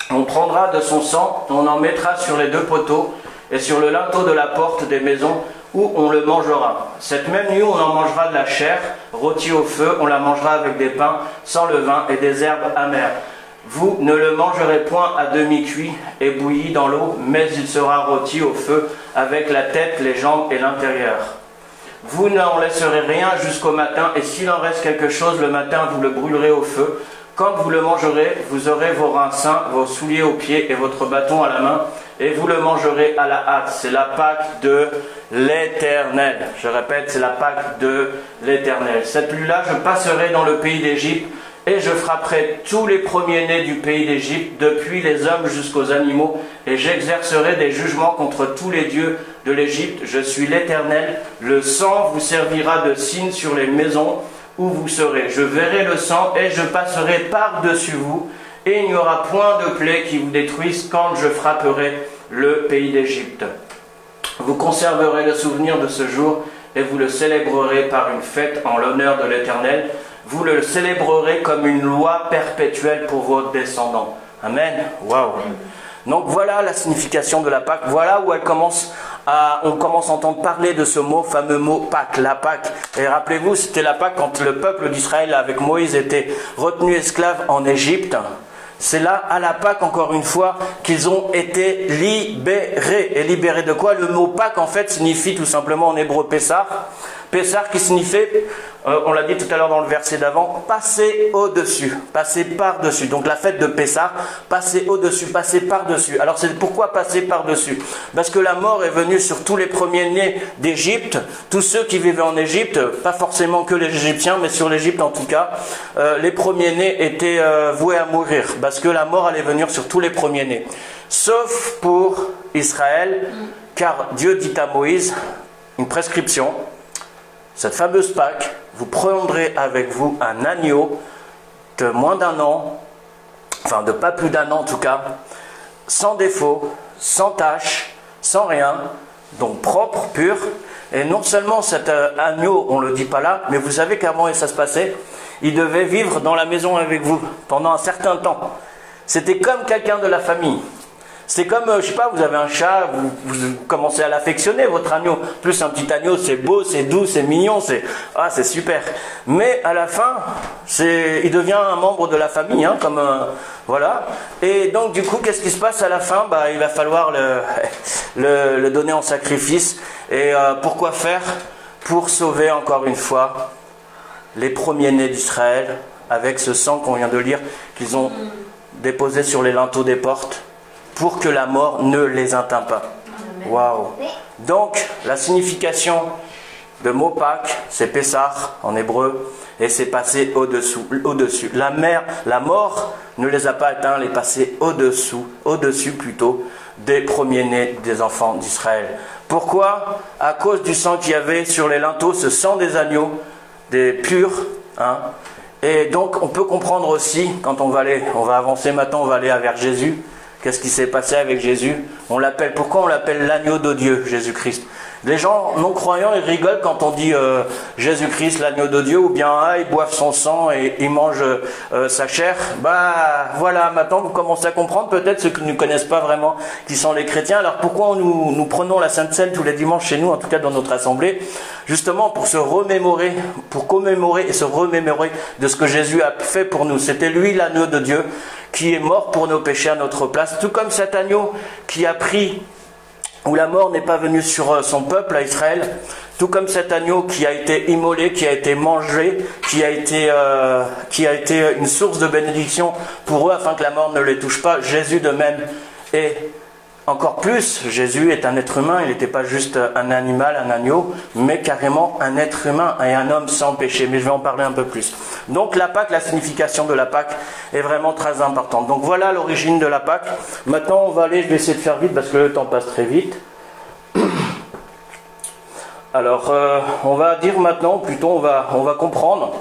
On prendra de son sang, on en mettra sur les deux poteaux et sur le linteau de la porte des maisons où on le mangera. Cette même nuit, on en mangera de la chair, rôtie au feu, on la mangera avec des pains sans levain et des herbes amères. Vous ne le mangerez point à demi-cuit et bouilli dans l'eau, mais il sera rôti au feu avec la tête, les jambes et l'intérieur. Vous n'en laisserez rien jusqu'au matin, et s'il en reste quelque chose le matin, vous le brûlerez au feu. Quand vous le mangerez, vous aurez vos reins sains, vos souliers aux pieds et votre bâton à la main, et vous le mangerez à la hâte. C'est la Pâque de l'Éternel. Je répète, c'est la Pâque de l'Éternel. Cette nuit-là, je passerai dans le pays d'Égypte, et je frapperai tous les premiers-nés du pays d'Égypte, depuis les hommes jusqu'aux animaux, et j'exercerai des jugements contre tous les dieux de l'Égypte. Je suis l'Éternel. Le sang vous servira de signe sur les maisons où vous serez. Je verrai le sang et je passerai par-dessus vous, et il n'y aura point de plaie qui vous détruise quand je frapperai le pays d'Égypte. Vous conserverez le souvenir de ce jour et vous le célébrerez par une fête en l'honneur de l'Éternel. Vous le célébrerez comme une loi perpétuelle pour vos descendants. Amen. Waouh. Donc voilà la signification de la Pâque. Voilà où on commence à entendre parler de ce fameux mot Pâque, la Pâque. Et rappelez-vous, c'était la Pâque quand le peuple d'Israël avec Moïse était retenu esclave en Égypte. C'est là, à la Pâque, encore une fois, qu'ils ont été libérés. Et libérés de quoi? Le mot Pâque, en fait, signifie tout simplement en hébreu Pessar. Pessar qui signifie, on l'a dit tout à l'heure dans le verset d'avant, passer au-dessus, passer par-dessus. Donc la fête de Pessar, passer au-dessus, passer par-dessus. Alors c'est pourquoi passer par-dessus? Parce que la mort est venue sur tous les premiers-nés d'Égypte, tous ceux qui vivaient en Égypte, pas forcément que les Égyptiens, mais sur l'Égypte en tout cas, les premiers-nés étaient voués à mourir, parce que la mort allait venir sur tous les premiers-nés. Sauf pour Israël, car Dieu dit à Moïse une prescription. Cette fameuse Pâque, vous prendrez avec vous un agneau de moins d'1 an, enfin de pas plus d'1 an en tout cas, sans défaut, sans tache, sans rien, donc propre, pur. Et non seulement cet agneau, on ne le dit pas là, mais vous savez comment ça se passait? Il devait vivre dans la maison avec vous pendant un certain temps. C'était comme quelqu'un de la famille. C'est comme, je sais pas, vous avez un chat, vous commencez à l'affectionner, votre agneau. Plus un petit agneau, c'est beau, c'est doux, c'est mignon, c'est super. Mais à la fin, il devient un membre de la famille, hein, voilà. Et donc du coup, qu'est-ce qui se passe à la fin? Il va falloir le donner en sacrifice. Et pourquoi faire? Pour sauver encore une fois les premiers-nés d'Israël, avec ce sang qu'on vient de lire, qu'ils ont déposés sur les linteaux des portes pour que la mort ne les atteint pas. Waouh! Donc, la signification de mot Pâques, c'est Pessah en hébreu, et c'est passé au-dessus. La mort ne les a pas atteints, elle est passée au-dessus plutôt, des premiers-nés des enfants d'Israël. Pourquoi? À cause du sang qu'il y avait sur les linteaux, ce sang des agneaux, des purs, hein. Et donc, on peut comprendre aussi, quand on va avancer maintenant, on va aller vers Jésus. Qu'est-ce qui s'est passé avec Jésus? Pourquoi on l'appelle l'agneau de Dieu, Jésus-Christ? Les gens non-croyants, ils rigolent quand on dit Jésus-Christ, l'agneau de Dieu, ou bien ils boivent son sang et ils mangent sa chair. Bah voilà, maintenant vous commencez à comprendre, peut-être ceux qui ne connaissent pas vraiment qui sont les chrétiens. Alors pourquoi nous prenons la Sainte Seine tous les dimanches chez nous, en tout cas dans notre assemblée? Justement pour commémorer et se remémorer de ce que Jésus a fait pour nous. C'était lui l'agneau de Dieu qui est mort pour nos péchés à notre place, tout comme cet agneau qui a pris, où la mort n'est pas venue sur son peuple à Israël, tout comme cet agneau qui a été immolé, qui a été mangé, qui a été une source de bénédiction pour eux afin que la mort ne les touche pas. Jésus de même est encore plus. Jésus est un être humain, il n'était pas juste un animal, un agneau, mais carrément un être humain et un homme sans péché. Mais je vais en parler un peu plus. Donc la Pâque, la signification de la Pâque est vraiment très importante. Donc voilà l'origine de la Pâque. Maintenant on va aller, je vais essayer de faire vite parce que le temps passe très vite. Alors on va dire maintenant, plutôt on va comprendre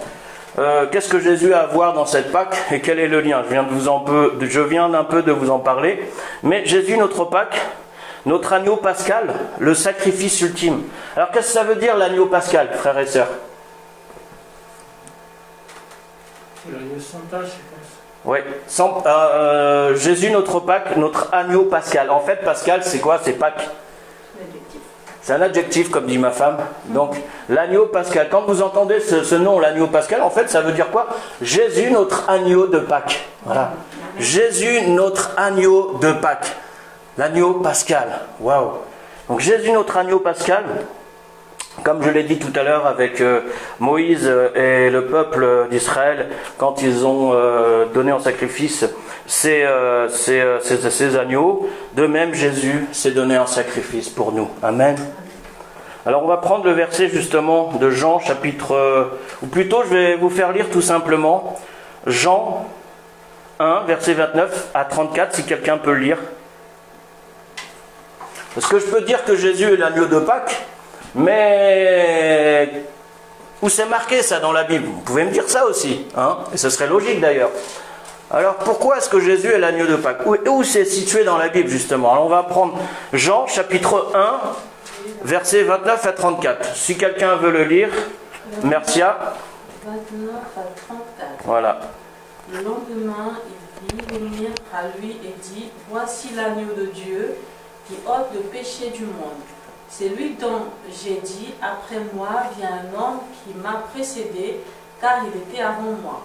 qu'est-ce que Jésus a à voir dans cette Pâque et quel est le lien. Je viens un peu de vous en parler. Mais Jésus, notre Pâque, notre agneau pascal, le sacrifice ultime. Alors qu'est-ce que ça veut dire l'agneau pascal, frères et sœurs? Le santage, je Oui, pense. Jésus, notre Pâque, notre agneau pascal. En fait, pascal, c'est quoi? C'est Pâque. C'est un adjectif, comme dit ma femme. Donc, l'agneau pascal. Quand vous entendez ce nom, l'agneau pascal, en fait, ça veut dire quoi? Jésus, notre agneau de Pâques. Voilà. Jésus, notre agneau de Pâques. L'agneau pascal. Waouh. Donc, Jésus, notre agneau pascal. Comme je l'ai dit tout à l'heure avec Moïse et le peuple d'Israël, quand ils ont donné en sacrifice ces agneaux, de même Jésus s'est donné en sacrifice pour nous. Amen. Alors on va prendre le verset justement de Jean chapitre... ou plutôt je vais vous faire lire tout simplement Jean 1, verset 29 à 34, si quelqu'un peut le lire. Parce que je peux dire que Jésus est l'agneau de Pâques, mais où c'est marqué ça dans la Bible? Vous pouvez me dire ça aussi, hein? Et ce serait logique d'ailleurs. Alors pourquoi est-ce que Jésus est l'agneau de Pâques? Où c'est situé dans la Bible justement? Alors on va prendre Jean chapitre 1, versets 29 à 34. Si quelqu'un veut le lire, Mercia. 29 à 34. Voilà. Le lendemain, il vit venir à lui et dit, voici l'agneau de Dieu qui ôte le péché du monde. C'est lui dont j'ai dit, après moi vient un homme qui m'a précédé, car il était avant moi.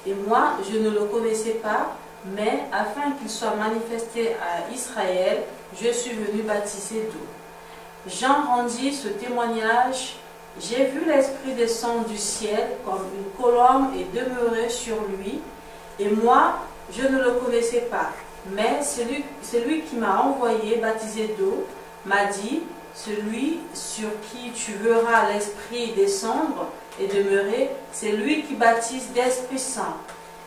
Et moi, je ne le connaissais pas, mais afin qu'il soit manifesté à Israël, je suis venu baptiser d'eau. Jean rendit ce témoignage, j'ai vu l'Esprit descendre du ciel comme une colombe et demeurer sur lui, et moi, je ne le connaissais pas, mais celui qui m'a envoyé baptiser d'eau m'a dit, celui sur qui tu verras l'Esprit descendre et demeurer, c'est lui qui baptise d'Esprit Saint.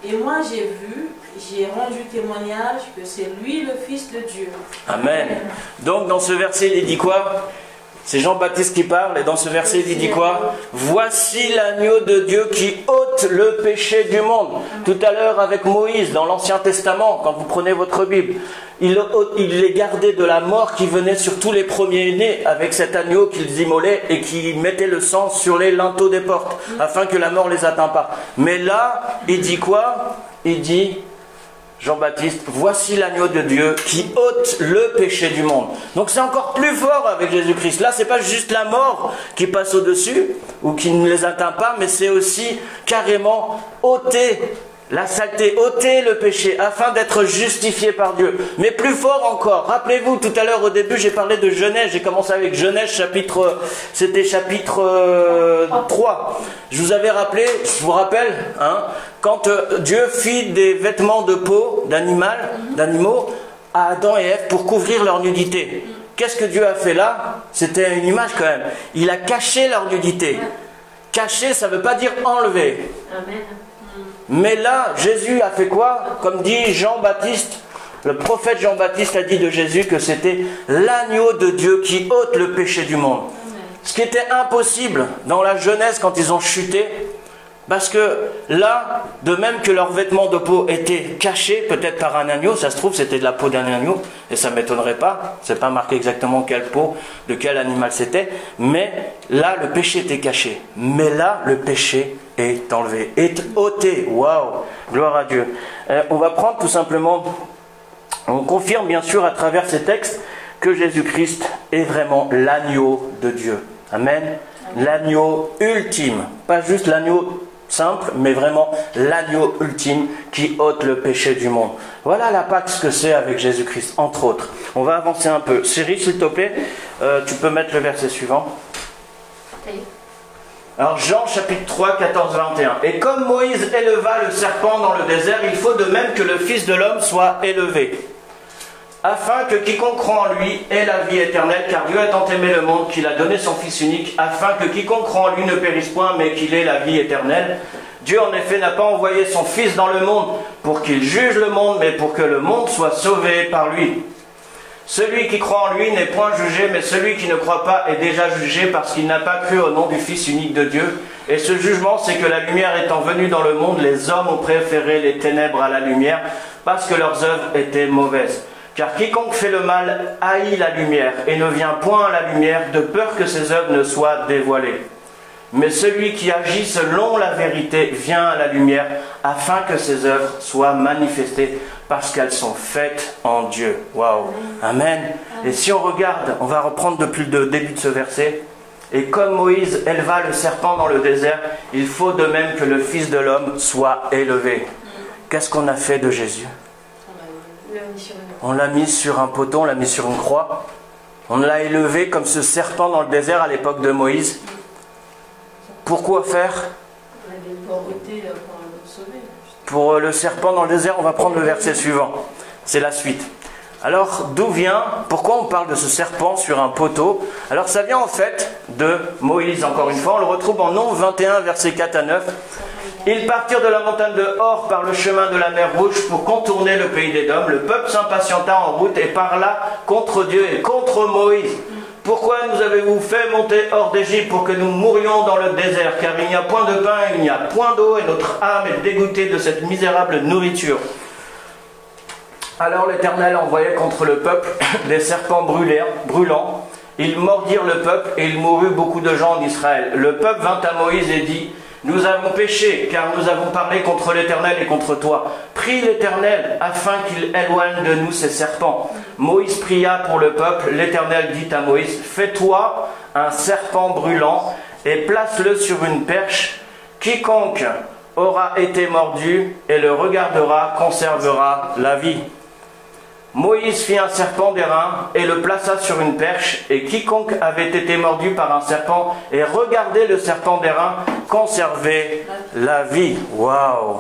Et moi j'ai rendu témoignage que c'est lui le Fils de Dieu. Amen. Donc dans ce verset il dit quoi? C'est Jean-Baptiste qui parle, et dans ce verset il dit quoi? Voici l'agneau de Dieu qui ôte le péché du monde. Tout à l'heure avec Moïse dans l'Ancien Testament, quand vous prenez votre Bible, il les gardait de la mort qui venait sur tous les premiers-nés avec cet agneau qu'ils immolaient et qui mettait le sang sur les linteaux des portes afin que la mort les atteigne pas. Mais là, il dit quoi? Il dit, Jean-Baptiste, voici l'agneau de Dieu qui ôte le péché du monde. Donc c'est encore plus fort avec Jésus-Christ. Là, c'est pas juste la mort qui passe au-dessus ou qui ne les atteint pas, mais c'est aussi carrément ôter la saleté, ôter le péché, afin d'être justifié par Dieu. Mais plus fort encore, rappelez-vous, tout à l'heure au début, j'ai parlé de Genèse, j'ai commencé avec Genèse, c'était chapitre 3. Je vous avais rappelé, je vous rappelle, hein, quand Dieu fit des vêtements de peau d'animaux à Adam et Ève pour couvrir leur nudité. Qu'est-ce que Dieu a fait là? C'était une image quand même. Il a caché leur nudité. Cacher, ça ne veut pas dire enlever. Amen. Mais là, Jésus a fait quoi? Comme dit Jean-Baptiste, le prophète Jean-Baptiste a dit de Jésus que c'était l'agneau de Dieu qui ôte le péché du monde. Ce qui était impossible dans la Genèse quand ils ont chuté, parce que là, de même que leurs vêtements de peau étaient cachés, peut-être par un agneau, ça se trouve c'était de la peau d'un agneau, et ça ne m'étonnerait pas, c'est pas marqué exactement quelle peau, de quel animal c'était, mais là le péché était caché. Mais là, le péché est enlevé, est ôté. Waouh, gloire à Dieu. On va prendre tout simplement, on confirme bien sûr à travers ces textes que Jésus-Christ est vraiment l'agneau de Dieu. Amen. L'agneau ultime, pas juste l'agneau simple, mais vraiment l'agneau ultime qui ôte le péché du monde. Voilà la Pâque, ce que c'est avec Jésus-Christ, entre autres. On va avancer un peu. Chérie, s'il te plaît, tu peux mettre le verset suivant. Oui. Alors Jean chapitre 3, 14, 21. Et comme Moïse éleva le serpent dans le désert, il faut de même que le Fils de l'homme soit élevé, afin que quiconque croit en lui ait la vie éternelle, car Dieu a tant aimé le monde qu'il a donné son Fils unique, afin que quiconque croit en lui ne périsse point, mais qu'il ait la vie éternelle. Dieu en effet n'a pas envoyé son Fils dans le monde pour qu'il juge le monde, mais pour que le monde soit sauvé par lui. Celui qui croit en lui n'est point jugé, mais celui qui ne croit pas est déjà jugé parce qu'il n'a pas cru au nom du Fils unique de Dieu. Et ce jugement, c'est que la lumière étant venue dans le monde, les hommes ont préféré les ténèbres à la lumière, parce que leurs œuvres étaient mauvaises. Car quiconque fait le mal haït la lumière et ne vient point à la lumière de peur que ses œuvres ne soient dévoilées. Mais celui qui agit selon la vérité vient à la lumière afin que ses œuvres soient manifestées parce qu'elles sont faites en Dieu. Waouh. Amen. Et si on regarde, on va reprendre depuis le début de ce verset. Et comme Moïse éleva le serpent dans le désert, il faut de même que le Fils de l'homme soit élevé. Qu'est-ce qu'on a fait de Jésus? On l'a mis sur un poteau, on l'a mis sur une croix. On l'a élevé comme ce serpent dans le désert à l'époque de Moïse. Pourquoi faire? Pour le serpent dans le désert, on va prendre le verset suivant. C'est la suite. Alors, d'où vient, pourquoi on parle de ce serpent sur un poteau? Alors, ça vient en fait de Moïse, encore une fois. On le retrouve en Nombres 21, versets 4 à 9. Ils partirent de la montagne de Hor par le chemin de la mer Rouge pour contourner le pays d'Édom. Le peuple s'impatienta en route et parla contre Dieu et contre Moïse. Pourquoi nous avez-vous fait monter hors d'Égypte pour que nous mourions dans le désert? Car il n'y a point de pain, il n'y a point d'eau et notre âme est dégoûtée de cette misérable nourriture. Alors l'Éternel envoyait contre le peuple des serpents brûlants. Ils mordirent le peuple et il mourut beaucoup de gens en Israël. Le peuple vint à Moïse et dit: nous avons péché, car nous avons parlé contre l'Éternel et contre toi. Prie l'Éternel, afin qu'il éloigne de nous ces serpents. Moïse pria pour le peuple. L'Éternel dit à Moïse: fais-toi un serpent brûlant et place-le sur une perche. Quiconque aura été mordu et le regardera conservera la vie. Moïse fit un serpent d'airain et le plaça sur une perche, et quiconque avait été mordu par un serpent et regardait le serpent d'airain conservait la vie. Waouh!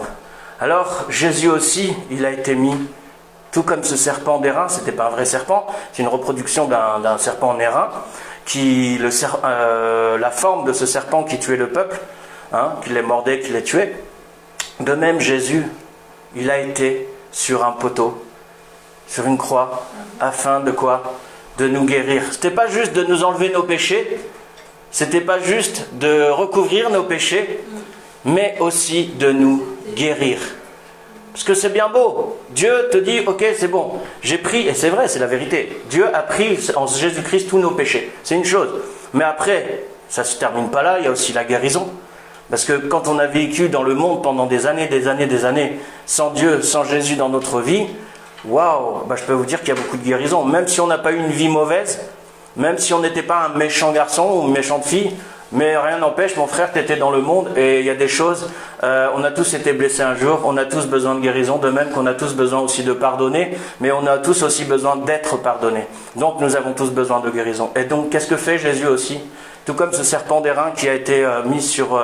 Alors Jésus aussi, il a été mis, tout comme ce serpent d'airain, c'était pas un vrai serpent, c'est une reproduction d'un serpent en airain, la forme de ce serpent qui tuait le peuple, hein, qui les mordait, qui les tuait. De même Jésus, il a été sur un poteau, sur une croix, afin de quoi? De nous guérir. C'était pas juste de nous enlever nos péchés, c'était pas juste de recouvrir nos péchés, mais aussi de nous guérir. Parce que c'est bien beau. Dieu te dit: ok, c'est bon, j'ai pris, et c'est vrai, c'est la vérité. Dieu a pris en Jésus-Christ tous nos péchés. C'est une chose. Mais après, ça ne se termine pas là, il y a aussi la guérison. Parce que quand on a vécu dans le monde pendant des années, sans Dieu, sans Jésus dans notre vie, waouh, je peux vous dire qu'il y a beaucoup de guérison. Même si on n'a pas eu une vie mauvaise, même si on n'était pas un méchant garçon ou une méchante fille, Mais rien n'empêche, mon frère, tu étais dans le monde et il y a des choses, on a tous été blessés un jour, on a tous besoin de guérison, de même qu'on a tous besoin aussi de pardonner, mais on a tous aussi besoin d'être pardonnés. Donc nous avons tous besoin de guérison. Et donc qu'est-ce que fait Jésus aussi? Tout comme ce serpent d'airain qui a été mis sur...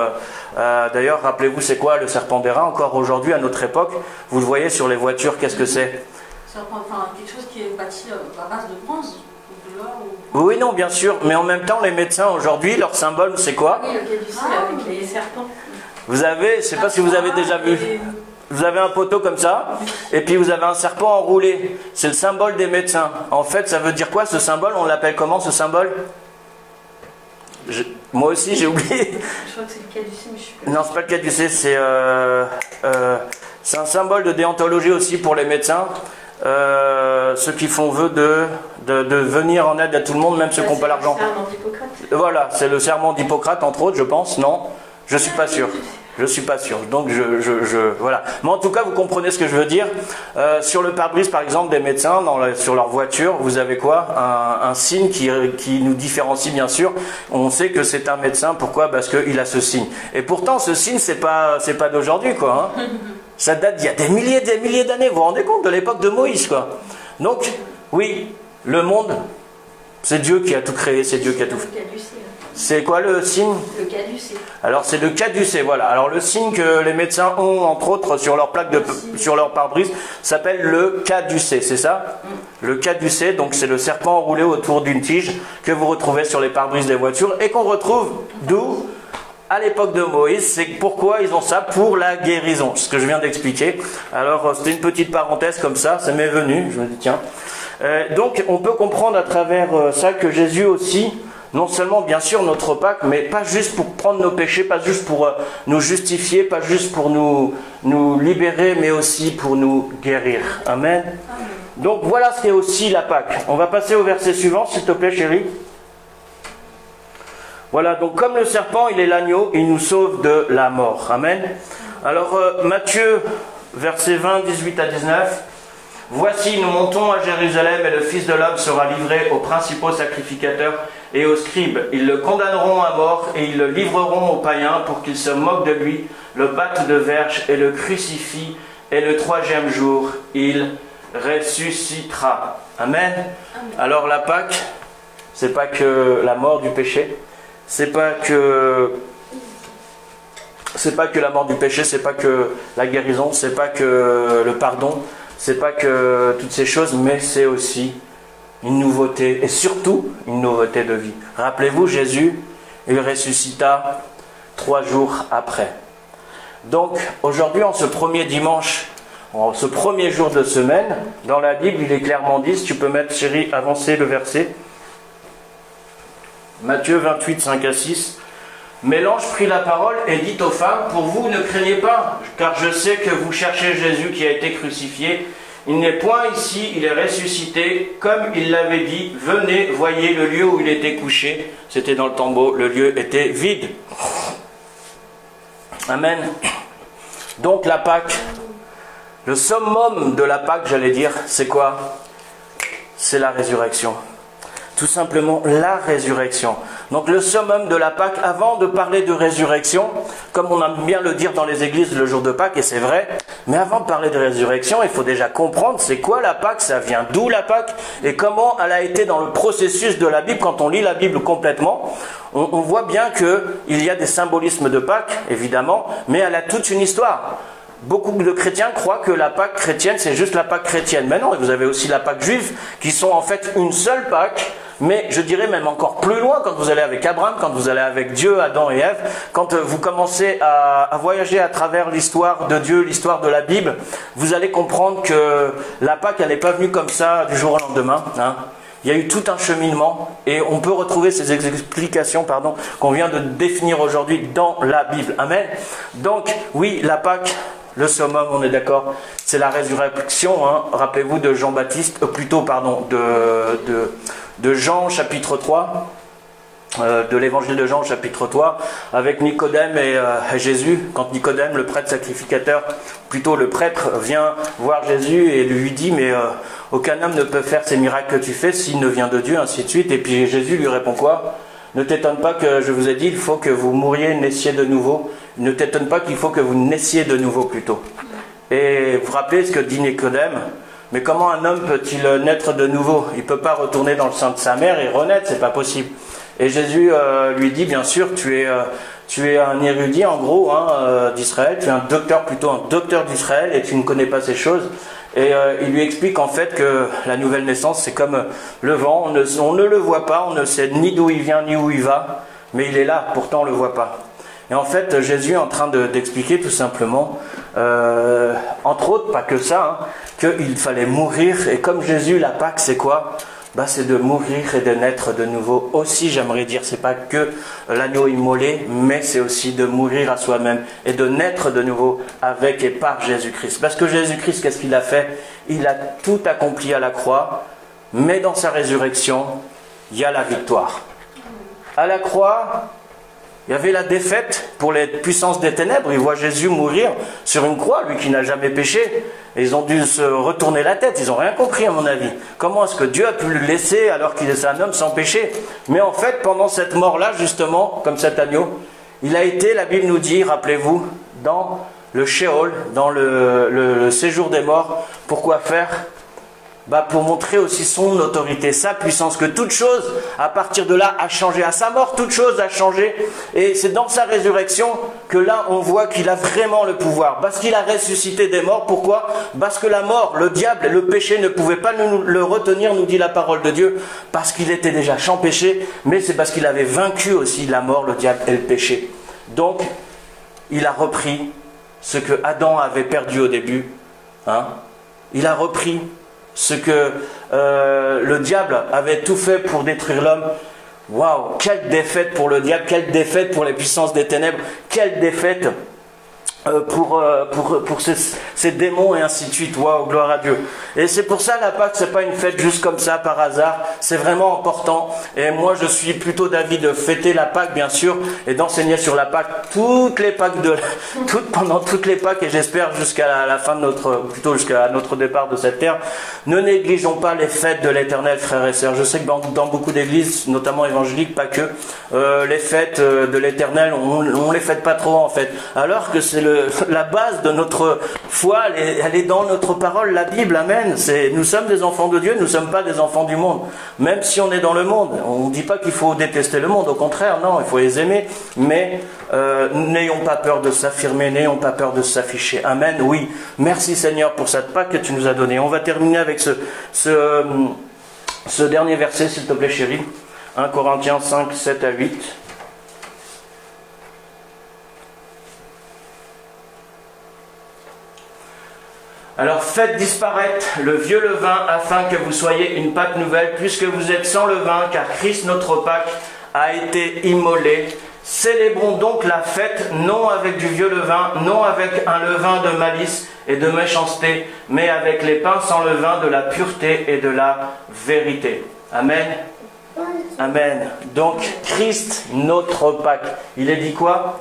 D'ailleurs, rappelez-vous, c'est quoi le serpent d'airain? Encore aujourd'hui, à notre époque, vous le voyez sur les voitures, qu'est-ce que c'est? Enfin, quelque chose qui est bâti à base de bronze. Oui, non, bien sûr, mais en même temps, les médecins aujourd'hui, leur symbole, c'est quoi? Oui, le caducée avec les serpents. Vous avez, je ne sais pas si vous avez déjà vu, vous avez un poteau comme ça, et puis vous avez un serpent enroulé. C'est le symbole des médecins. En fait, ça veut dire quoi ce symbole? On l'appelle comment ce symbole? Moi aussi, j'ai oublié. Je crois que c'est le caducée, mais je suis pas... Non, c'est pas le caducée, c'est un symbole de déontologie aussi pour les médecins. Ceux qui font vœu de venir en aide à tout le monde, même ceux qui n'ont pas l'argent. C'est le serment d'Hippocrate. Voilà, c'est le serment d'Hippocrate, entre autres, je pense, non? Je suis pas sûr. Je suis pas sûr. Donc, voilà. Mais en tout cas, vous comprenez ce que je veux dire. Sur le pare-brise, par exemple, des médecins, sur leur voiture, vous avez quoi? Un signe qui nous différencie, bien sûr. On sait que c'est un médecin. Pourquoi? Parce qu'il a ce signe. Et pourtant, ce signe, c'est pas d'aujourd'hui, quoi. Hein. Ça date d'il y a des milliers d'années. Vous vous rendez compte de l'époque de Moïse, quoi. Donc, oui, le monde, c'est Dieu qui a tout créé, c'est Dieu qui a tout fait. C'est quoi le signe? Le caducée. Alors c'est le caducée, voilà. Alors le signe que les médecins ont, entre autres, sur leur plaque sur leur pare-brise, s'appelle le caducée, c'est ça? Le caducée, donc c'est le serpent enroulé autour d'une tige que vous retrouvez sur les pare-brises des voitures et qu'on retrouve d'où? À l'époque de Moïse. C'est pourquoi ils ont ça? Pour la guérison, ce que je viens d'expliquer. Alors c'était une petite parenthèse comme ça m'est venu, je me dis tiens. Donc on peut comprendre à travers ça que Jésus aussi, non seulement bien sûr notre Pâques, mais pas juste pour prendre nos péchés, pas juste pour nous justifier, pas juste pour nous libérer, mais aussi pour nous guérir. Amen. Donc voilà ce qu'est aussi la Pâque. On va passer au verset suivant, s'il te plaît chérie. Voilà, donc comme le serpent, il est l'agneau, il nous sauve de la mort. Amen. Alors Matthieu, verset 20, 18 à 19. Voici, nous montons à Jérusalem et le Fils de l'homme sera livré aux principaux sacrificateurs et aux scribes. Ils le condamneront à mort et ils le livreront aux païens pour qu'ils se moquent de lui, le battent de verge et le crucifient. Et le 3e jour, il ressuscitera. Amen. Alors la Pâque, c'est pas que la mort du péché, c'est pas que la mort du péché, c'est pas que la guérison, c'est pas que le pardon, c'est pas que toutes ces choses, mais c'est aussi une nouveauté, et surtout une nouveauté de vie. Rappelez-vous, Jésus, il ressuscita 3 jours après. Donc, aujourd'hui, en ce premier dimanche, en ce premier jour de semaine, dans la Bible, il est clairement dit, si tu peux mettre, chérie, avancer le verset. Matthieu 28, 5 à 6. Mais l'ange prit la parole et dit aux femmes, pour vous, ne craignez pas, car je sais que vous cherchez Jésus qui a été crucifié. Il n'est point ici, il est ressuscité, comme il l'avait dit. Venez, voyez le lieu où il était couché. C'était dans le tombeau, le lieu était vide. Amen. Donc la Pâque, le summum de la Pâque, j'allais dire, c'est quoi? C'est la résurrection. Tout simplement la résurrection. Donc le summum de la Pâque, avant de parler de résurrection, comme on aime bien le dire dans les églises le jour de Pâques, et c'est vrai, mais avant de parler de résurrection, il faut déjà comprendre c'est quoi la Pâque, ça vient d'où la Pâque, et comment elle a été dans le processus de la Bible. Quand on lit la Bible complètement, on voit bien qu'il y a des symbolismes de Pâques, évidemment, mais elle a toute une histoire. Beaucoup de chrétiens croient que la Pâque chrétienne, c'est juste la Pâque chrétienne. Mais non, vous avez aussi la Pâque juive, qui sont en fait une seule Pâque, mais je dirais même encore plus loin, quand vous allez avec Abraham, quand vous allez avec Dieu, Adam et Ève, quand vous commencez à voyager à travers l'histoire de Dieu, l'histoire de la Bible, vous allez comprendre que la Pâque, elle n'est pas venue comme ça du jour au lendemain. Hein. Il y a eu tout un cheminement, et on peut retrouver ces explications qu'on vient de définir aujourd'hui dans la Bible. Amen. Donc, oui, la Pâque, le summum, on est d'accord, c'est la résurrection. Hein. Rappelez-vous de Jean-Baptiste, de Jean chapitre 3, de l'évangile de Jean chapitre 3, avec Nicodème et Jésus. Quand Nicodème, le prêtre sacrificateur, plutôt le prêtre, vient voir Jésus et lui dit, mais aucun homme ne peut faire ces miracles que tu fais s'il ne vient de Dieu, ainsi de suite. Et puis Jésus lui répond quoi? Ne t'étonne pas que je vous ai dit, il faut que vous mouriez, naissiez de nouveau. Ne t'étonne pas qu'il faut que vous naissiez de nouveau plutôt. Et vous vous rappelez ce que dit Nicodème? Mais comment un homme peut-il naître de nouveau? Il ne peut pas retourner dans le sein de sa mère et renaître, c'est pas possible. Et Jésus lui dit, bien sûr, tu es un érudit en gros d'Israël, tu es un docteur d'Israël et tu ne connais pas ces choses. Et il lui explique en fait que la nouvelle naissance c'est comme le vent, on ne le voit pas, on ne sait ni d'où il vient ni où il va, mais il est là, pourtant on ne le voit pas. Et en fait Jésus est en train d'expliquer tout simplement, entre autres, pas que ça, qu'il fallait mourir. Et comme Jésus, la Pâque c'est quoi? C'est de mourir et de naître de nouveau aussi, j'aimerais dire. C'est pas que l'agneau immolé, mais c'est aussi de mourir à soi-même et de naître de nouveau avec et par Jésus-Christ. Parce que Jésus-Christ, qu'est-ce qu'il a fait? Il a tout accompli à la croix, mais dans sa résurrection, il y a la victoire. À la croix, il y avait la défaite pour les puissances des ténèbres. Ils voient Jésus mourir sur une croix, lui qui n'a jamais péché. Et ils ont dû se retourner la tête. Ils n'ont rien compris, à mon avis. Comment est-ce que Dieu a pu le laisser alors qu'il est un homme sans péché? Mais en fait, pendant cette mort-là, justement, comme cet agneau, il a été, la Bible nous dit, rappelez-vous, dans le Sheol, dans le séjour des morts. Pourquoi faire? Pour montrer aussi son autorité, sa puissance, que toute chose, à partir de là, a changé. À sa mort, toute chose a changé. Et c'est dans sa résurrection que là, on voit qu'il a vraiment le pouvoir. Parce qu'il a ressuscité des morts. Pourquoi? Parce que la mort, le diable et le péché ne pouvaient pas le retenir, nous dit la parole de Dieu. Parce qu'il était déjà sans péché, mais c'est parce qu'il avait vaincu aussi la mort, le diable et le péché. Donc, il a repris ce que Adam avait perdu au début. Il a repris ce que le diable avait tout fait pour détruire l'homme. Waouh, quelle défaite pour le diable, quelle défaite pour les puissances des ténèbres, quelle défaite pour ces démons et ainsi de suite. Waouh, gloire à Dieu. Et c'est pour ça la Pâque, c'est pas une fête juste comme ça par hasard, c'est vraiment important. Et moi je suis plutôt d'avis de fêter la Pâque bien sûr et d'enseigner sur la Pâque toutes les Pâques pendant toutes les Pâques, et j'espère jusqu'à la fin de jusqu'à notre départ de cette terre. Ne négligeons pas les fêtes de l'Éternel, frères et sœurs. Je sais que dans beaucoup d'églises, notamment évangéliques, pas que, les fêtes de l'Éternel, on les fête pas trop en fait. Alors que c'est la base de notre foi, elle est dans notre parole, la Bible, amen. Nous sommes des enfants de Dieu, nous ne sommes pas des enfants du monde. Même si on est dans le monde, on ne dit pas qu'il faut détester le monde, au contraire, non, il faut les aimer. Mais n'ayons pas peur de s'affirmer, n'ayons pas peur de s'afficher. Amen, oui. Merci Seigneur pour cette Pâque que tu nous as donnée. On va terminer avec ce dernier verset, s'il te plaît chérie. 1 Corinthiens 5, 7 à 8. Alors faites disparaître le vieux levain afin que vous soyez une Pâque nouvelle, puisque vous êtes sans levain, car Christ notre Pâque a été immolé. Célébrons donc la fête, non avec du vieux levain, non avec un levain de malice et de méchanceté, mais avec les pains sans levain de la pureté et de la vérité. Amen. Amen. Donc Christ notre Pâque. Il est dit quoi?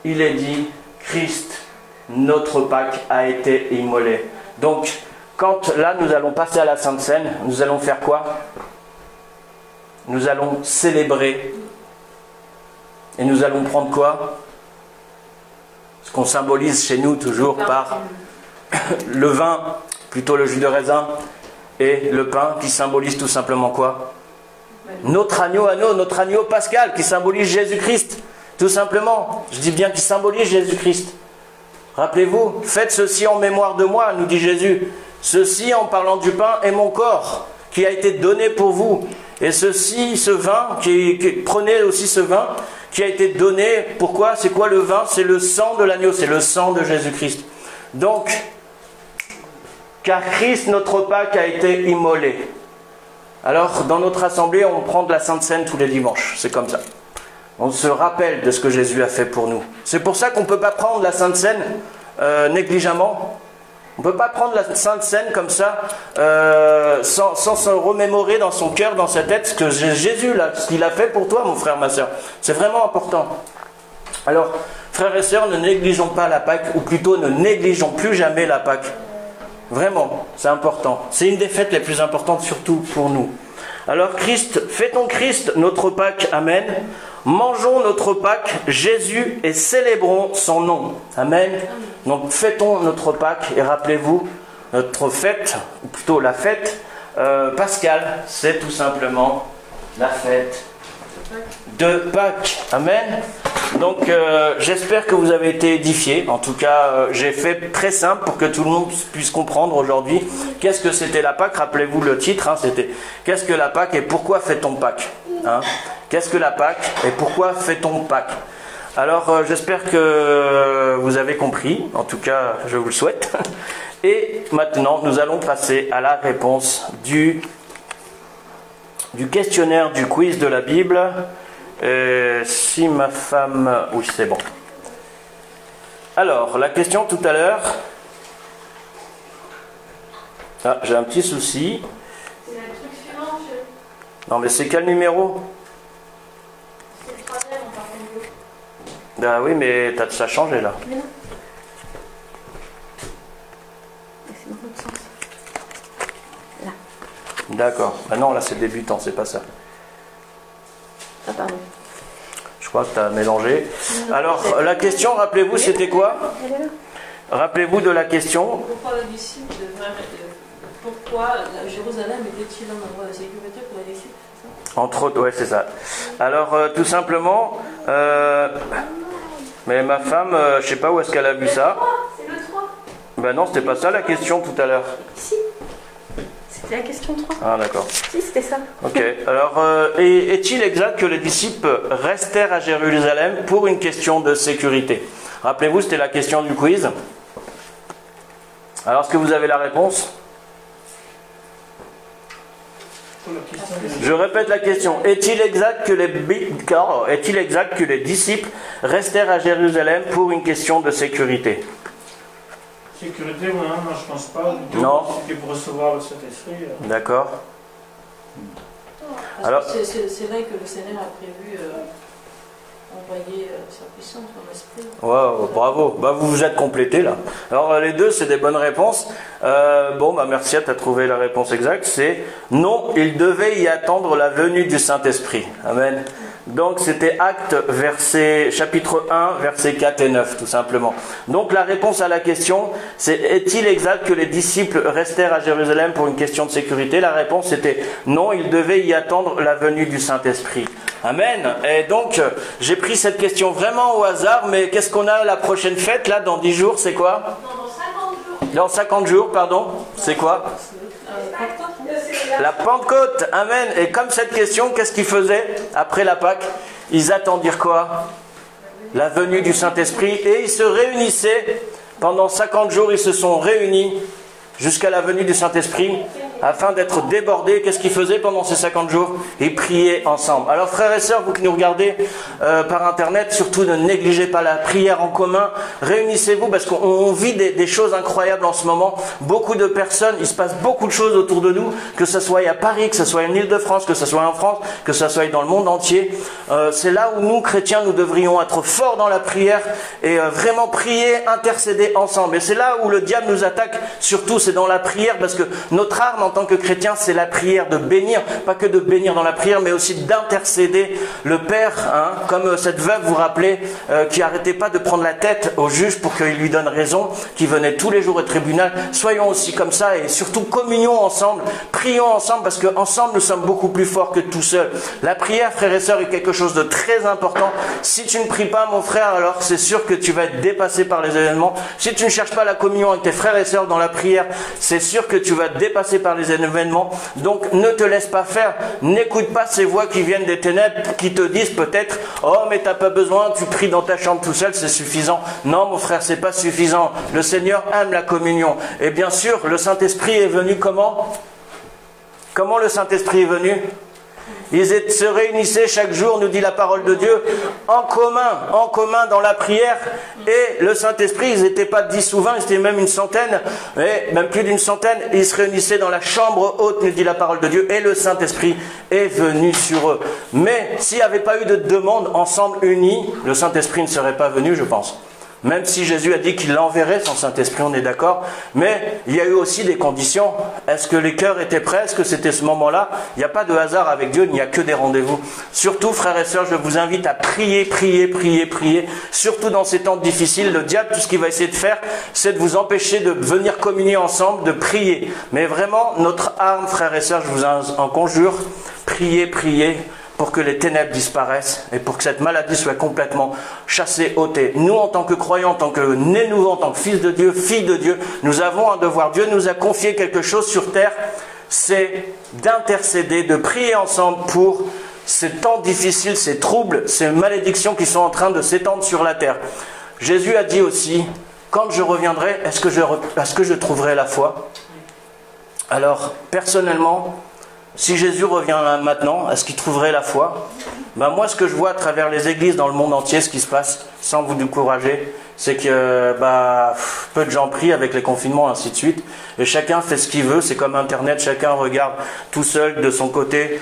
Il est dit Christ notre Pâque a été immolé. Donc, quand là nous allons passer à la Sainte Seine, nous allons faire quoi? Nous allons célébrer. Et nous allons prendre quoi? Ce qu'on symbolise chez nous toujours par le vin, plutôt le jus de raisin, et le pain qui symbolise tout simplement quoi? Notre agneau pascal qui symbolise Jésus-Christ. Tout simplement. Je dis bien qui symbolise Jésus-Christ. Rappelez-vous, faites ceci en mémoire de moi, nous dit Jésus. Ceci, en parlant du pain, est mon corps qui a été donné pour vous. Et ceci, ce vin, prenez aussi ce vin qui a été donné. Pourquoi? C'est quoi le vin? C'est le sang de l'agneau, c'est le sang de Jésus-Christ. Donc, car Christ, notre Pâque, a été immolé. Alors, dans notre assemblée, on prend de la Sainte Seine tous les dimanches. C'est comme ça. On se rappelle de ce que Jésus a fait pour nous. C'est pour ça qu'on ne peut pas prendre la Sainte Seine négligemment. On ne peut pas prendre la Sainte Seine comme ça, sans se remémorer dans son cœur, dans sa tête, ce que Jésus, là, ce qu'il a fait pour toi, mon frère, ma soeur. C'est vraiment important. Alors, frères et sœurs, ne négligeons pas la Pâque, ou plutôt ne négligeons plus jamais la Pâque. Vraiment, c'est important. C'est une des fêtes les plus importantes, surtout pour nous. Alors Christ, fêtons Christ, notre Pâque, amen. Mangeons notre Pâque, Jésus, et célébrons son nom, amen. Donc fêtons notre Pâque, et rappelez-vous, notre fête, ou plutôt la fête pascale, c'est tout simplement la fête de Pâques, amen. Donc j'espère que vous avez été édifiés. En tout cas, j'ai fait très simple pour que tout le monde puisse comprendre aujourd'hui qu'est-ce que c'était la Pâque. Rappelez-vous le titre, hein, c'était qu'est-ce que la Pâque et pourquoi fait-on Pâques, hein? Qu'est-ce que la Pâque et pourquoi fait-on Pâques? Alors j'espère que vous avez compris, en tout cas je vous le souhaite. Et maintenant nous allons passer à la réponse du questionnaire du quiz de la Bible. Si ma femme... Oui, c'est bon. Alors, la question tout à l'heure... Ah, j'ai un petit souci. C'est le truc suivant, Non, mais c'est quel numéro? c'est le troisième, on part en bleu. Ah oui, mais ça a changé là. Mais non. C'est dans l'autre sens. Là. D'accord. Ah non, là c'est débutant, c'est pas ça. Ah, pardon. Je crois que tu as mélangé. Alors, la question, rappelez-vous, c'était quoi? Elle est là. Rappelez-vous de la question. Pourquoi le disciple devrait... Pourquoi Jérusalem était-il un endroit de sécurité pour les disciples, c'est ça? Entre autres, ouais, c'est ça. Alors, tout simplement, mais ma femme, je sais pas où est-ce qu'elle a vu ça. C'est le 3. Ben non, c'était pas ça la question tout à l'heure. Si. C'était la question 3. Ah d'accord. Si, c'était ça. Ok. Alors, est-il exact que les disciples restèrent à Jérusalem pour une question de sécurité? Rappelez-vous, c'était la question du quiz. Alors, est-ce que vous avez la réponse? Je répète la question. Est-il exact que les disciples restèrent à Jérusalem pour une question de sécurité? Sécurité, moi je pense pas. Non. C'était pour recevoir le Saint-Esprit. D'accord. Parce Alors- que c'est vrai que le Seigneur a prévu envoyer sa puissance, son esprit. Wow, bravo. Bah, vous vous êtes complétés là. Alors les deux, c'est des bonnes réponses. Bon, bah merci, tu as trouvé la réponse exacte. C'est non, il devait y attendre la venue du Saint-Esprit. Amen. Donc c'était Actes, chapitre 1, versets 4 et 9, tout simplement. Donc la réponse à la question, c'est est-il exact que les disciples restèrent à Jérusalem pour une question de sécurité? La réponse était non, il devait y attendre la venue du Saint-Esprit. Amen. Et donc, j'ai pris cette question vraiment au hasard, mais qu'est-ce qu'on a la prochaine fête, là, dans 10 jours, c'est quoi? Non, dans 50 jours. Dans 50 jours, pardon, c'est quoi? La Pentecôte, amen. Et comme cette question, qu'est-ce qu'ils faisaient après la Pâque? Ils attendirent quoi? La venue du Saint-Esprit. Et ils se réunissaient, pendant 50 jours, ils se sont réunis jusqu'à la venue du Saint-Esprit, afin d'être débordés. Qu'est-ce qu'ils faisaient pendant ces 50 jours? Ils priaient ensemble. Alors frères et sœurs, vous qui nous regardez par internet, surtout ne négligez pas la prière en commun. Réunissez-vous parce qu'on vit des choses incroyables en ce moment. Beaucoup de personnes, il se passe beaucoup de choses autour de nous, que ce soit à Paris, que ce soit en Île-de-France, que ce soit en France, que ce soit dans le monde entier. C'est là où nous, chrétiens, nous devrions être forts dans la prière et vraiment prier, intercéder ensemble. Et c'est là où le diable nous attaque, surtout c'est dans la prière, parce que notre arme en tant que chrétien, c'est la prière, de bénir, pas que de bénir dans la prière, mais aussi d'intercéder le Père, hein, comme cette veuve, vous rappelez, qui arrêtait pas de prendre la tête au juge pour qu'il lui donne raison, qui venait tous les jours au tribunal. Soyons aussi comme ça et surtout communions ensemble, prions ensemble, parce qu'ensemble nous sommes beaucoup plus forts que tout seul. La prière, frères et sœurs, est quelque chose de très important. Si tu ne pries pas, mon frère, alors c'est sûr que tu vas être dépassé par les événements. Si tu ne cherches pas la communion avec tes frères et sœurs dans la prière, c'est sûr que tu vas être dépassé par les événements. Donc ne te laisse pas faire. N'écoute pas ces voix qui viennent des ténèbres, qui te disent peut-être « Oh, mais t'as pas besoin, tu pries dans ta chambre tout seul, c'est suffisant. » Non, mon frère, c'est pas suffisant. Le Seigneur aime la communion. Et bien sûr, le Saint-Esprit est venu comment? Comment le Saint-Esprit est venu? Ils se réunissaient chaque jour, nous dit la parole de Dieu, en commun dans la prière. Et le Saint-Esprit, ils n'étaient pas 10 ou 20, ils étaient même une centaine, et même plus d'une centaine. Ils se réunissaient dans la chambre haute, nous dit la parole de Dieu, et le Saint-Esprit est venu sur eux. Mais s'il n'y avait pas eu de demande ensemble unis, le Saint-Esprit ne serait pas venu, je pense. Même si Jésus a dit qu'il enverrait son Saint-Esprit, on est d'accord. Mais il y a eu aussi des conditions. Est-ce que les cœurs étaient prêts? Est-ce que c'était ce moment-là? Il n'y a pas de hasard avec Dieu, il n'y a que des rendez-vous. Surtout, frères et sœurs, je vous invite à prier, prier, prier, prier. Surtout dans ces temps difficiles, le diable, tout ce qu'il va essayer de faire, c'est de vous empêcher de venir communier ensemble, de prier. Mais vraiment, notre arme, frères et sœurs, je vous en conjure, priez, priez, pour que les ténèbres disparaissent et pour que cette maladie soit complètement chassée, ôtée. Nous, en tant que croyants, en tant que nés nouveaux, en tant que fils de Dieu, filles de Dieu, nous avons un devoir. Dieu nous a confié quelque chose sur terre, c'est d'intercéder, de prier ensemble pour ces temps difficiles, ces troubles, ces malédictions qui sont en train de s'étendre sur la terre. Jésus a dit aussi, quand je reviendrai, est-ce que je trouverai la foi? Alors, personnellement, si Jésus revient maintenant, est-ce qu'il trouverait la foi? Moi, ce que je vois à travers les églises dans le monde entier, ce qui se passe, sans vous décourager, c'est que peu de gens prient avec les confinements, ainsi de suite. Et chacun fait ce qu'il veut, c'est comme Internet, chacun regarde tout seul de son côté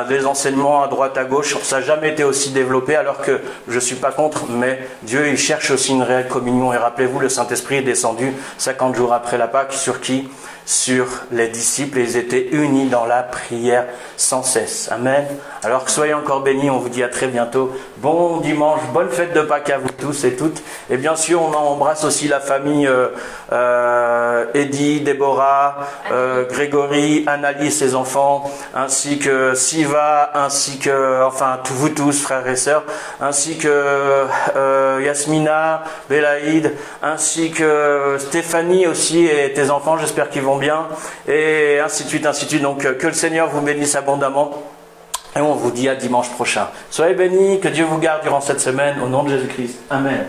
des enseignements à droite, à gauche. Ça n'a jamais été aussi développé, alors que je ne suis pas contre, mais Dieu, il cherche aussi une réelle communion. Et rappelez-vous, le Saint-Esprit est descendu 50 jours après la Pâque, sur qui? Sur les disciples, et ils étaient unis dans la prière sans cesse. Amen. Alors que soyez encore bénis, on vous dit à très bientôt. Bon dimanche, bonne fête de Pâques à vous tous et toutes. Et bien sûr, on embrasse aussi la famille Eddie, Déborah, Grégory, Annalie et ses enfants, ainsi que Siva, ainsi que, vous tous, frères et sœurs, ainsi que Yasmina, Belaïd, ainsi que Stéphanie aussi et tes enfants, j'espère qu'ils vont bien, et ainsi de suite, ainsi de suite. Donc que le Seigneur vous bénisse abondamment, et on vous dit à dimanche prochain. Soyez bénis, que Dieu vous garde durant cette semaine, au nom de Jésus-Christ. Amen.